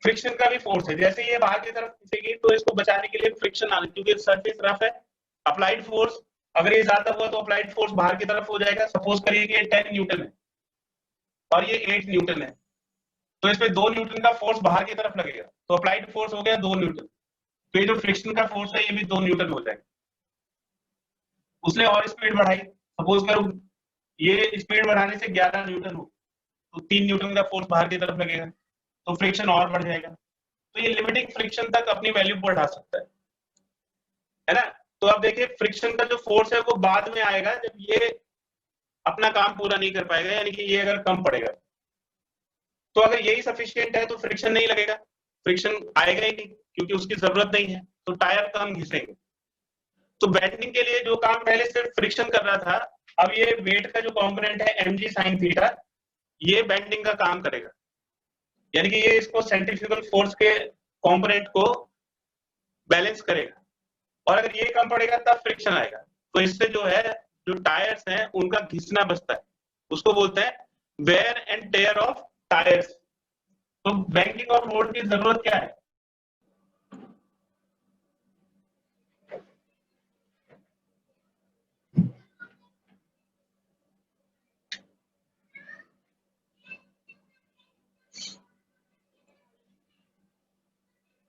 फ्रिक्शन का भी फोर्स है, जैसे ये बाहर की तरफ खींचेगी तो इसको बचाने के लिए फ्रिक्शन आना, क्योंकि सरफेस रफ है। अप्लाइड फोर्स अगर ये ज्यादा हुआ तो अप्लाइड फोर्स बाहर की तरफ हो जाएगा। सपोज करिए कि ये 10 न्यूटन है और ये 8 न्यूटन है, तो इसमें 2 न्यूटन का फोर्स बाहर की तरफ लगेगा, तो अप्लाइड फोर्स हो गया 2 न्यूटन। तो ये जो फ्रिक्शन का फोर्स है ये भी 2 न्यूटन हो जाएगा। उसने और स्पीड बढ़ाई, सपोज करो ये स्पीड बढ़ाने से 11 न्यूटन हो, तो 3 न्यूटन का फोर्स बाहर की तरफ लगेगा, तो फ्रिक्शन और बढ़ जाएगा। तो ये लिमिटिंग फ्रिक्शन तक अपनी वैल्यू बढ़ा सकता है ना। तो अब देखिए फ्रिक्शन का जो फोर्स है वो बाद में आएगा जब ये अपना काम पूरा नहीं कर पाएगा, यानी कि ये अगर कम पड़ेगा। तो अगर यही सफिशिएंट है तो फ्रिक्शन नहीं लगेगा, फ्रिक्शन आएगा ही नहीं क्योंकि उसकी जरूरत नहीं है, तो टायर कम घिसेंगे। तो बेंडिंग के लिए जो काम पहले सिर्फ फ्रिक्शन कर रहा था, अब ये वेट का जो कंपोनेंट है mg sin थीटा, ये बेंडिंग का काम करेगा, यानी कि ये इसको सेंट्रीफ्यूगल फोर्स के कंपोनेंट को बैलेंस करेगा। और अगर ये कम पड़ेगा तब फ्रिक्शन आएगा। तो इससे जो है जो टायर्स हैं उनका घिसना बचता है, उसको बोलते हैं wear and tear of tyres. तो बेंडिंग ऑफ रोड की जरूरत क्या है?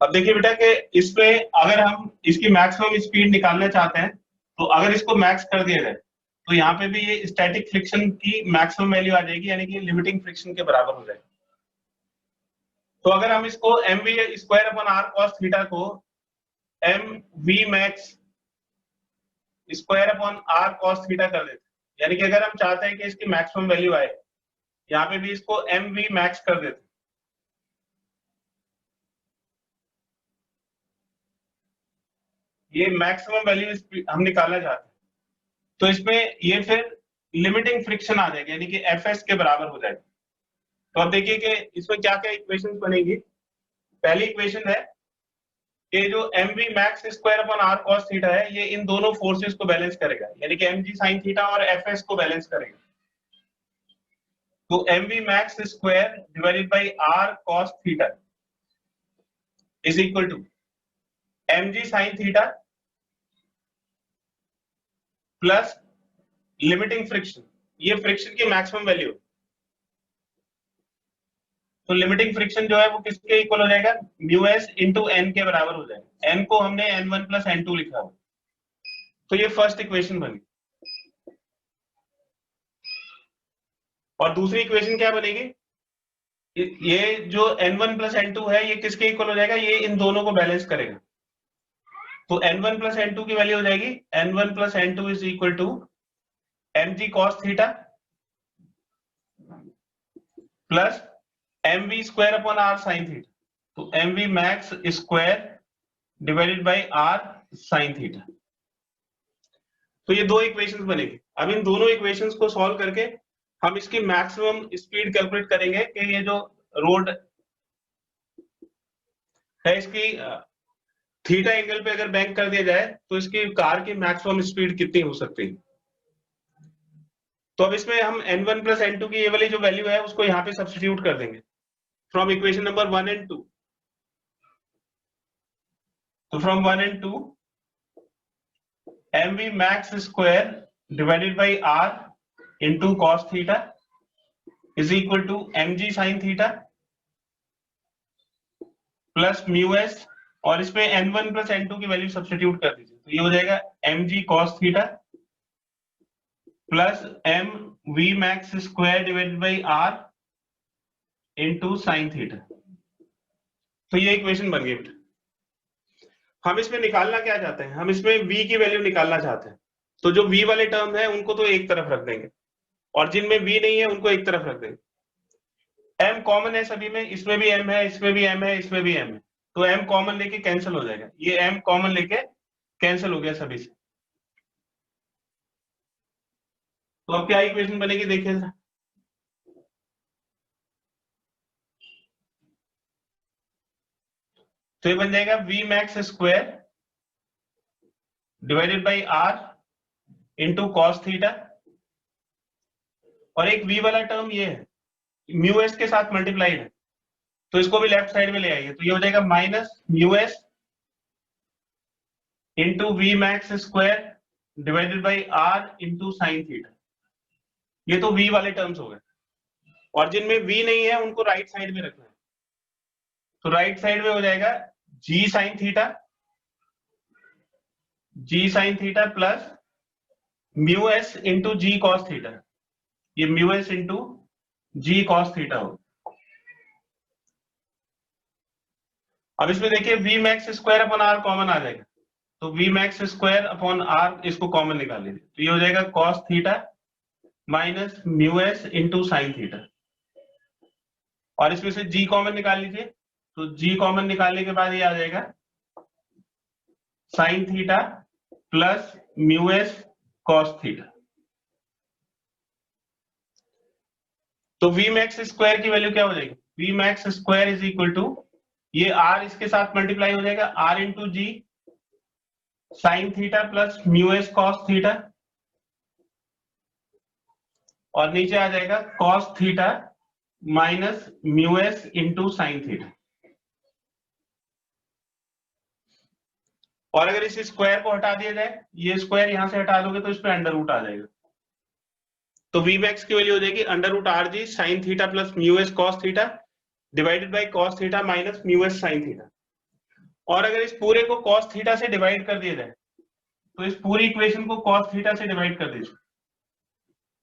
अब देखिए बेटा कि इसमें अगर हम इसकी मैक्सिमम स्पीड निकालना चाहते हैं, तो अगर इसको मैक्स कर दिया जाए तो यहाँ पे भी ये स्टैटिक फ्रिक्शन की मैक्सिमम वैल्यू आ जाएगी, यानी कि लिमिटिंग फ्रिक्शन के बराबर हो जाएगी। तो अगर हम इसको mv²/r cos थीटा को mv max ²/r cos theta कर देते, यानी कि अगर हम चाहते हैं कि इसकी मैक्सिमम वैल्यू आए, यहाँ पे भी इसको mv max कर देते, ये मैक्सिमम वैल्यू हम निकालना चाहते हैं, तो इसमें ये फिर लिमिटिंग फ्रिक्शन आ जाएगा, यानी कि fs के बराबर हो जाएगा। तो अब देखिए कि इसमें क्या क्या इक्वेशंस बनेंगी। पहली इक्वेशन है कि जो mv max ²/r cos theta है, ये इन दोनों फोर्सेस को बैलेंस करेगा, यानी कि mg sin थीटा और fs को बैलेंस करेगा। तो mv max square divided by r cos theta is equal to mg sin theta plus limiting friction, ये फ्रिक्शन की मैक्सिमम वैल्यू। तो लिमिटिंग फ्रिक्शन जो है वो किसके इक्वल हो जाएगा? μs इंटू n के बराबर हो जाएगा। n को हमने n1 प्लस n2 लिखा हो, तो ये फर्स्ट इक्वेशन बनी। और दूसरी इक्वेशन क्या बनेगी? ये जो n1 प्लस n2 है ये किसके इक्वल हो जाएगा? ये इन दोनों को बैलेंस करेगा। तो n1 प्लस n2 की वैल्यू हो जाएगी n1 plus n2 is equal to mg cos theta plus mv²/r sin theta, तो mv max square divided by r sin theta. तो ये दो इक्वेशंस बनेगी। अब इन दोनों इक्वेशंस को सॉल्व करके हम इसकी मैक्सिमम स्पीड कैलकुलेट करेंगे कि ये जो रोड है इसकी थीटा एंगल पे अगर बैंक कर दिया जाए तो इसकी कार की मैक्सिमम स्पीड कितनी हो सकती है। तो अब इसमें हम n1 प्लस n2 की ये वाली जो वैल्यू है उसको यहाँ पे सब्स्टिट्यूट कर देंगे फ्रॉम इक्वेशन नंबर 1 and 2. तो from 1 and 2 mv max square divided by r into cos theta is equal to mg sin theta plus mu S, और इसमें n1 प्लस n2 की वैल्यू सब्स्टिट्यूट कर दीजिए, तो ये हो जाएगा mg cos theta plus m v max square divided by r into sin theta. तो ये इक्वेशन बन गई बेटा। हम इसमें निकालना क्या चाहते हैं, हम इसमें v की वैल्यू निकालना चाहते हैं, तो जो v वाले टर्म है उनको तो एक तरफ रख देंगे और जिनमें v नहीं है उनको एक तरफ रख देंगे। m कॉमन है सभी में, इसमें भी m है, इसमें भी m है, इसमें भी m है, तो m कॉमन लेके कैंसिल हो जाएगा, ये m कॉमन लेके कैंसिल हो गया सभी से। तो अब क्या इक्वेशन बनेगी देखिए, तो ये बन जाएगा v max square divided by r into cos theta, और एक v वाला टर्म ये है म्यू एस के साथ मल्टीप्लाइड है, तो इसको भी लेफ्ट साइड में ले आइए, तो ये हो जाएगा minus mu S into V max square divided by R into sine theta. ये तो v वाले टर्म्स हो गए, और जिनमें v नहीं है उनको राइट साइड में रखना है, तो राइट साइड में हो जाएगा g sine theta plus mu S into g cos theta, ये mu S into g cos theta हो। अब इसमें देखिए v max square upon r common आ जाएगा, तो v max square upon r इसको कॉमन निकाल लीजिए, तो ये हो जाएगा cos theta minus mu S into sine theta, और इसमें से g कॉमन निकाल लीजिए, तो g कॉमन निकालने के बाद ये आ जाएगा sine theta plus mu S cos theta. तो v मैक्स स्क्वायर की वैल्यू क्या हो जाएगी, v max square is equal to, ये r इसके साथ मल्टीप्लाई हो जाएगा r into g sine theta plus mu S cos theta, और नीचे आ जाएगा cos theta minus mu S into sine theta. और अगर इस स्क्वायर को हटा दिया जाए, ये स्क्वायर यहां से हटा दोगे तो इस पे अंडर रूट आ जाएगा, तो v मैक्स की वैल्यू हो जाएगी under root R G sine theta plus mu S cos theta divided by cos theta minus mu S sine theta. और अगर इस पूरे को कॉस थीटा से डिवाइड कर दिया जाए, तो इस पूरी इक्वेशन को कॉस थीटा से डिवाइड कर दीजिए,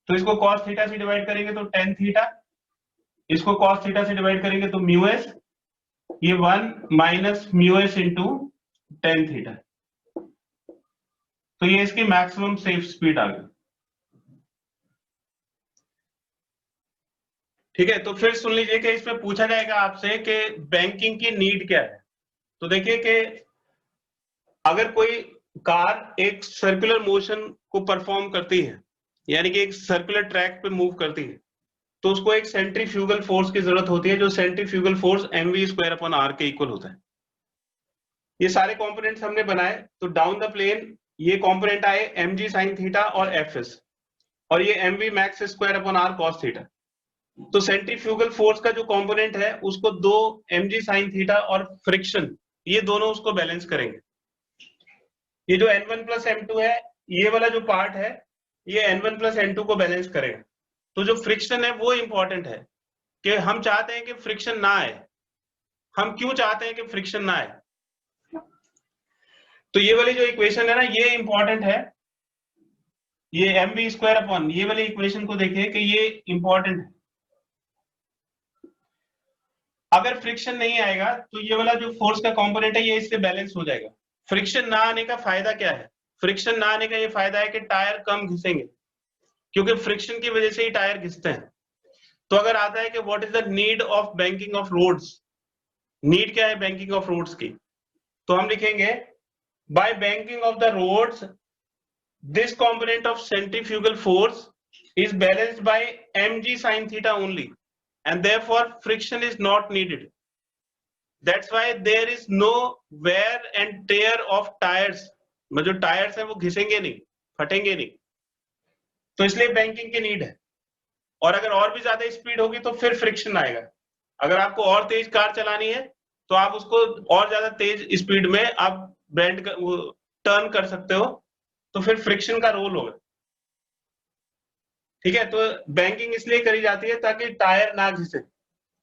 तो इसको कॉस थीटा से डिवाइड करेंगे तो टेन थीटा, इसको कॉस थीटा से डिवाइड करेंगे तो म्यू एस, ये 1 minus mu S into tan theta, तो ये इसकी मैक्सिमम सेफ स्पीड आ गई। ठीक है, तो फिर सुन लीजिए कि इसमें पूछा जाएगा आपसे कि बैंकिंग की नीड क्या है। तो देखिए कि अगर कोई कार एक सर्कुलर मोशन को परफॉर्म करती है, यानी कि एक सर्कुलर ट्रैक पे मूव करती है, तो उसको एक सेंट्रीफ्यूगल फोर्स की जरूरत होती है, जो centrifugal force mv square upon R के इक्वल होता है। ये सारे कंपोनेंट्स हमने बनाए, तो डाउन द प्लेन ये कंपोनेंट आए mg sin थीटा और fs, और ये mv max square upon R cos theta. तो सेंट्रीफ्यूगल फोर्स का जो कंपोनेंट है उसको दो mg sin थीटा और फ्रिक्शन, ये दोनों उसको बैलेंस करेंगे। ये जो n1 प्लस m2 है, ये वाला जो पार्ट है ये n1 प्लस n2 को बैलेंस करेगा। तो जो फ्रिक्शन है वो इंपॉर्टेंट है, कि हम चाहते हैं कि फ्रिक्शन ना आए। हम क्यों चाहते हैं कि फ्रिक्शन ना आए, तो ये वाली जो इक्वेशन है ना, ये इंपॉर्टेंट है, ये mv स्क्वायर अपॉन, ये वाली इक्वेशन को देखिए कि ये इंपॉर्टेंट है। अगर फ्रिक्शन नहीं आएगा तो ये वाला जो फोर्स का कंपोनेंट है ये इससे बैलेंस हो जाएगा। फ्रिक्शन ना आने का फायदा क्या है, फ्रिक्शन ना आने का ये फायदा है कि टायर कम घिसेंगे, क्योंकि फ्रिक्शन की वजह से ही टायर घिसते हैं। तो अगर आता है कि what is the need of banking of roads, need क्या है बैंकिंग ऑफ रोड्स की, तो हम लिखेंगे by banking of the roads this component of centrifugal force is balanced by mg sin theta only, and therefore friction is not needed. That's why there is no wear and tear of tires, जो tyres है वो घिसेंगे नहीं, फटेंगे नहीं। तो इसलिए banking की need है। और अगर और भी ज्यादा स्पीड होगी तो फिर फ्रिक्शन आएगा। अगर आपको और तेज कार चलानी है तो आप उसको और ज्यादा तेज स्पीड में आप बेंड टर्न कर सकते हो, तो फिर फ्रिक्शन का रोल होगा। ठीक है, तो बैंकिंग इसलिए करी जाती है ताकि टायर ना घिसे।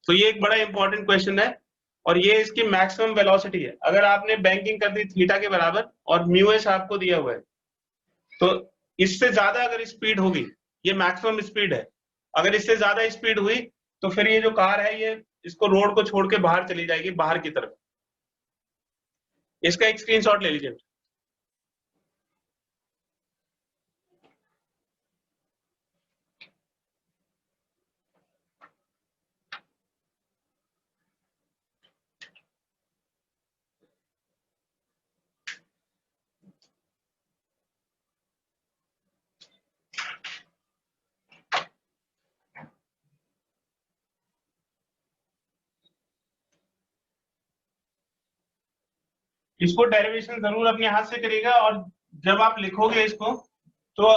तो ये एक बड़ा इंपॉर्टेंट क्वेश्चन है और ये इसकी मैक्सिमम वेलोसिटी है। अगर आपने बैंकिंग कर दी थीटा के बराबर और म्यू एस आपको दिया हुआ है, तो इससे ज्यादा अगर स्पीड होगी, ये मैक्सिमम स्पीड है, अगर इससे ज्यादा स्पीड हुई तो फिर ये जो कार है ये इसको रोड को छोड़ के बाहर चली जाएगी, बाहर की तरफ। इसका एक स्क्रीनशॉट ले लीजिए। इसको डेरिवेशन जरूर अपने हाथ से करिएगा और जब आप लिखोगे इसको तो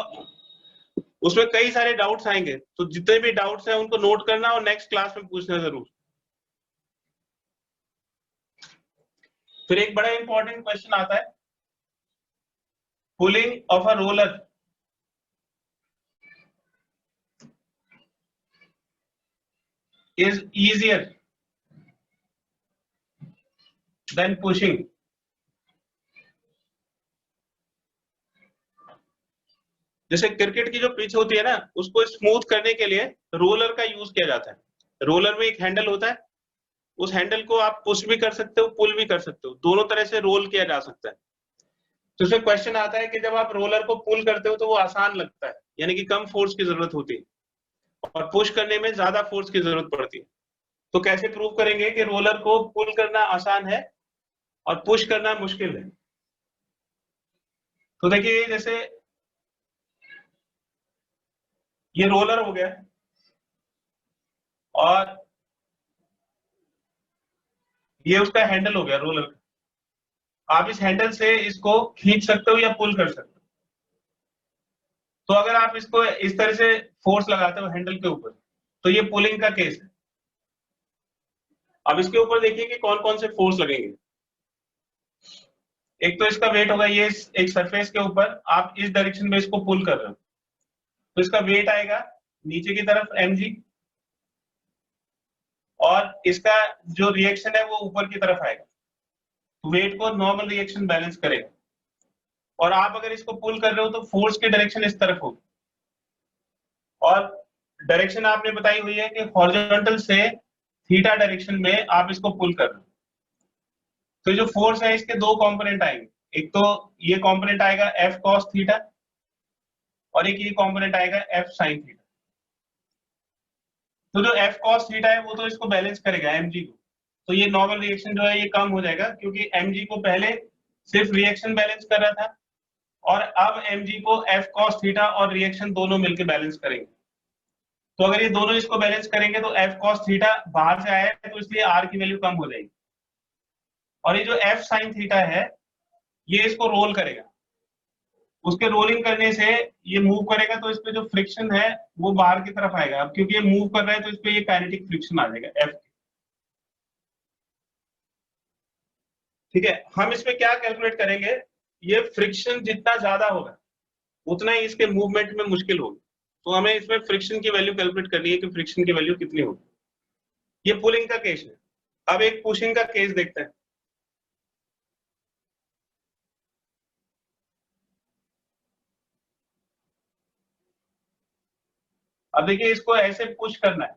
उसमें कई सारे डाउट्स आएंगे, तो जितने भी डाउट्स हैं उनको नोट करना और नेक्स्ट क्लास में पूछना जरूर। फिर एक बड़ा इंपॉर्टेंट क्वेश्चन आता है, pulling of a roller is easier than pushing। जैसे क्रिकेट की जो पिच होती है ना, उसको स्मूथ करने के लिए रोलर का यूज किया जाता है। रोलर में एक हैंडल होता है, उस हैंडल को आप पुश भी कर सकते हो, पुल भी कर सकते हो, दोनों तरह से रोल किया जा सकता है। तो उसमें क्वेश्चन आता है कि जब आप रोलर को पुल करते हो तो वो आसान लगता है, यानी कि कम फोर्स की जरूरत होती है, और पुश करने में ज्यादा फोर्स की जरूरत पड़ती है। तो कैसे प्रूव करेंगे कि रोलर को पुल करना आसान है और पुश करना मुश्किल है? तो देखिए, जैसे ये रोलर हो गया और ये उसका हैंडल हो गया रोलर का। आप इस हैंडल से इसको खींच सकते हो या पुल कर सकते हो। तो अगर आप इसको इस तरह से फोर्स लगाते हो हैंडल के ऊपर, तो ये पुलिंग का केस है। अब इसके ऊपर देखिए कि कौन कौन से फोर्स लगेंगे। एक तो इसका वेट होगा, ये एक सरफेस के ऊपर आप इस डायरेक्शन में इसको पुल कर रहे हो, तो इसका वेट आएगा नीचे की तरफ mg, और इसका जो रिएक्शन है वो ऊपर की तरफ आएगा, तो वेट को नॉर्मल रिएक्शन बैलेंस करेगा। और आप अगर इसको पुल कर रहे हो तो फोर्स की डायरेक्शन इस तरफ होगी, और डायरेक्शन आपने बताई हुई है कि हॉरिजॉन्टल से थीटा डायरेक्शन में आप इसको पुल कर रहे हो। तो जो फोर्स है इसके दो कंपोनेंट आएंगे, एक तो ये कंपोनेंट आएगा F cos थीटा और एक ये कंपोनेंट आएगा F sin थीटा। तो जो F cos थीटा है वो तो इसको बैलेंस करेगा mg को, तो ये नॉर्मल रिएक्शन जो है ये कम हो जाएगा, क्योंकि mg को पहले सिर्फ रिएक्शन बैलेंस कर रहा था और अब mg को F cos थीटा और रिएक्शन दोनों मिलकर बैलेंस करेंगे। तो अगर ये दोनों इसको बैलेंस करेंगे तो F cos थीटा बाहर से आया है, तो इसलिए R की वैल्यू कम हो जाएगी, और ये जो F sin थीटा है ये इसको रोल करेगा। उसके रोलिंग करने से ये मूव करेगा, तो इसपे जो फ्रिक्शन है वो बाहर की तरफ आएगा। अब क्योंकि ये मूव कर रहा है तो इसपे ये काइनेटिक फ्रिक्शन आ जाएगा F। ठीक है, हम इसमें क्या कैलकुलेट करेंगे, ये फ्रिक्शन जितना ज्यादा होगा उतना ही इसके मूवमेंट में मुश्किल होगी। तो हमें इसमें फ्रिक्शन की वैल्यू कैलकुलेट करनी है कि फ्रिक्शन की वैल्यू कितनी होगी। ये पुलिंग का केस है। अब एक पुशिंग का केस देखते हैं। अब देखिए, इसको ऐसे पुश करना है,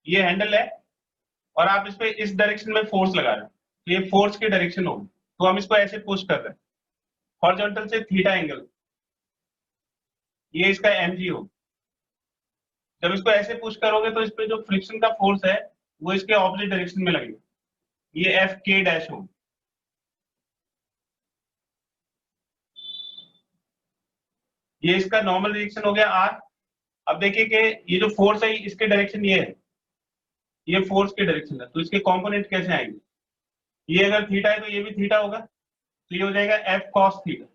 ये हैंडल है और आप इस पे इस डायरेक्शन में फोर्स लगा रहे हो, तो ये फोर्स की डायरेक्शन होगी। तो हम इसको ऐसे पुश कर रहे हैं हॉरिजॉन्टल से थीटा एंगल, ये इसका mg होगा। जब इसको ऐसे पुश करोगे तो इस पे जो फ्रिक्शन का फोर्स है वो इसके ऑपोजिट डायरेक्शन में लगेगा, ये एफ के डैश होगा। ये इसका नॉर्मल रिएक्शन हो गया R। अब देखिए कि ये जो फोर्स है इसके डायरेक्शन ये है, ये फोर्स की डायरेक्शन है, तो इसके कंपोनेंट कैसे आएंगे। ये अगर थीटा है तो ये भी थीटा होगा, तो ये हो जाएगा F cos थीटा,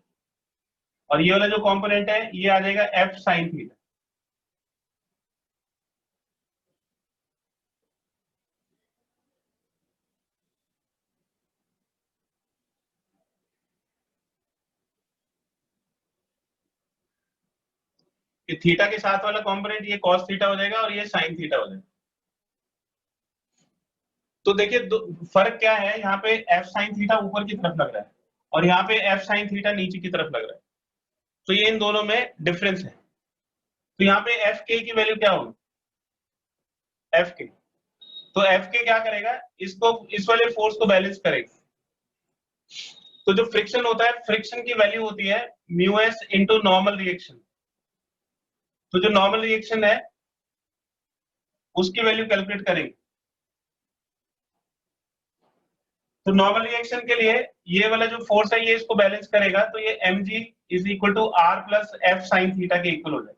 और ये वाला जो कंपोनेंट है ये आ जाएगा F sin थीटा। कि थीटा के साथ वाला कंपोनेंट ये cos थीटा हो जाएगा और ये sin थीटा हो जाएगा। तो देखिए फर्क क्या है, यहाँ पे f sin थीटा ऊपर की तरफ लग रहा है और यहाँ पे f sin थीटा नीचे की तरफ लग रहा है, तो ये इन दोनों में डिफरेंस है। तो यहाँ पे एफ के की वैल्यू क्या होगी, एफ के, तो एफ के क्या करेगा, इसको इस वाले फोर्स को बैलेंस करेगा। तो जो फ्रिक्शन होता है, फ्रिक्शन की वैल्यू होती है mu S into normal reaction. तो जो नॉर्मल रिएक्शन है उसकी वैल्यू कैलकुलेट करेंगे। तो नॉर्मल रिएक्शन के लिए ये वाला जो फोर्स है ये इसको बैलेंस करेगा, तो ये mg is equal to r plus F sine theta के इक्वल हो जाएगा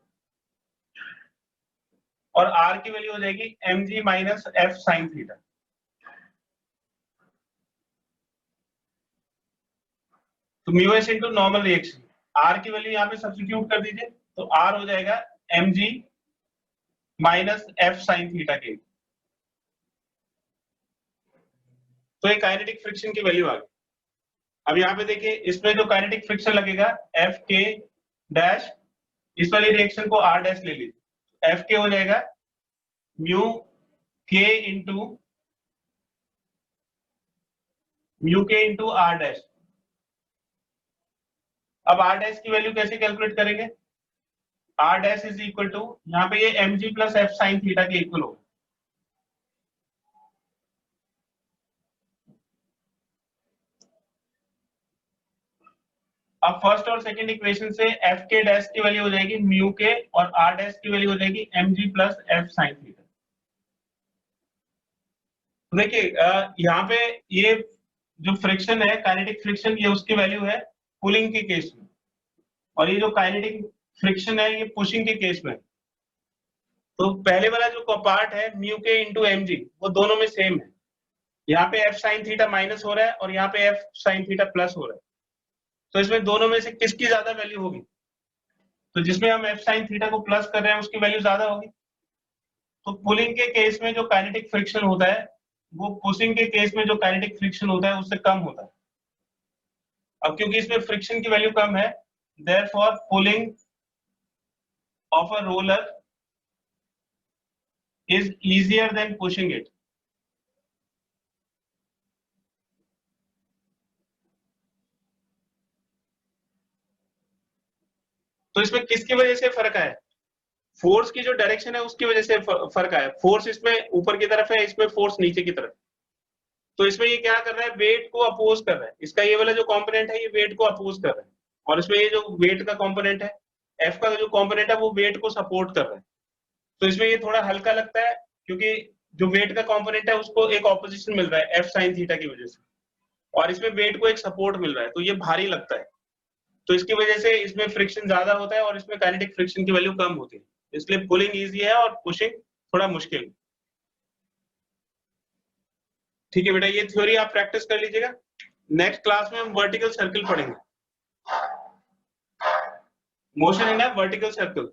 और r की वैल्यू हो जाएगी mg minus F sine theta. तो mu S into normal reaction, r की वैल्यू यहाँ पे सब्स्टिट्यूट कर दीजिए, तो r हो जाएगा mg minus F sine theta के। तो ये काइनेटिक फ्रिक्शन की वैल्यू आ गई। अब यहाँ पे देखिए इसमें जो काइनेटिक फ्रिक्शन लगेगा एफ के डैश, इस वाली रिएक्शन को आर डैश ले लीजिए, एफ के हो जाएगा म्यू के इंटू आर डैश। अब आर डैश की वैल्यू कैसे कैलकुलेट करेंगे, R dash is equal to यहाँ पे ये M G plus F sine theta के इक्वल होगा। अब फर्स्ट और सेकंड इक्वेशन से एफ के डैश की वैल्यू हो जाएगी म्यू के और आर डैश की वैल्यू हो जाएगी M G plus F sine theta. देखिए यहाँ पे ये जो फ्रिक्शन है काइनेटिक फ्रिक्शन, ये उसकी वैल्यू है पुलिंग के केस में, और ये जो काइनेटिक फ्रिक्शन है ये पुशिंग के केस में। तो पहले वाला जो पार्ट है म्यू के इंटू एम जी वो दोनों में सेम है। यहाँ पे एफ साइन थीटा माइनस हो रहा है और यहाँ पे एफ साइन थीटा प्लस हो रहा है, तो इसमें दोनों में से किसकी ज्यादा वैल्यू होगी, तो जिसमें हम एफ साइन थीटा को प्लस कर रहे हैं उसकी वैल्यू ज्यादा होगी। तो पुलिंग के केस में जो काइनेटिक फ्रिक्शन होता है वो पुशिंग के केस में जो काइनेटिक फ्रिक्शन होता है उससे कम होता है। अब क्योंकि इसमें फ्रिक्शन की वैल्यू कम है, therefore pulling of a roller is easier than pushing it. तो इसमें किसकी वजह से फर्क आया, फोर्स की जो डायरेक्शन है उसकी वजह से फर्क आया। फोर्स इसमें ऊपर की तरफ है, इसमें फोर्स नीचे की तरफ। तो इसमें ये क्या कर रहा है, वेट को अपोज कर रहा है। इसका ये वाला जो कंपोनेंट है ये वेट को अपोज कर रहा है, और इसमें ये जो वेट का कंपोनेंट है, एफ का जो कंपोनेंट है वो वेट को सपोर्ट कर रहा है। तो इसमें ये थोड़ा हल्का लगता है क्योंकि जो वेट का कंपोनेंट है उसको एक ऑपोजिशन मिल रहा है एफ साइन थीटा की वजह से, और इसमें वेट को एक सपोर्ट मिल रहा है, तो ये भारी लगता है। तो इसकी वजह से इसमें फ्रिक्शन ज्यादा होता है और इसमें काइनेटिक फ्रिक्शन की वैल्यू कम होती है, इसलिए पुलिंग इजी है और पुशिंग थोड़ा मुश्किल। ठीक है बेटा, ये थ्योरी आप प्रैक्टिस कर लीजिएगा। नेक्स्ट क्लास में हम वर्टिकल सर्कल पढ़ेंगे, motion in a vertical circle.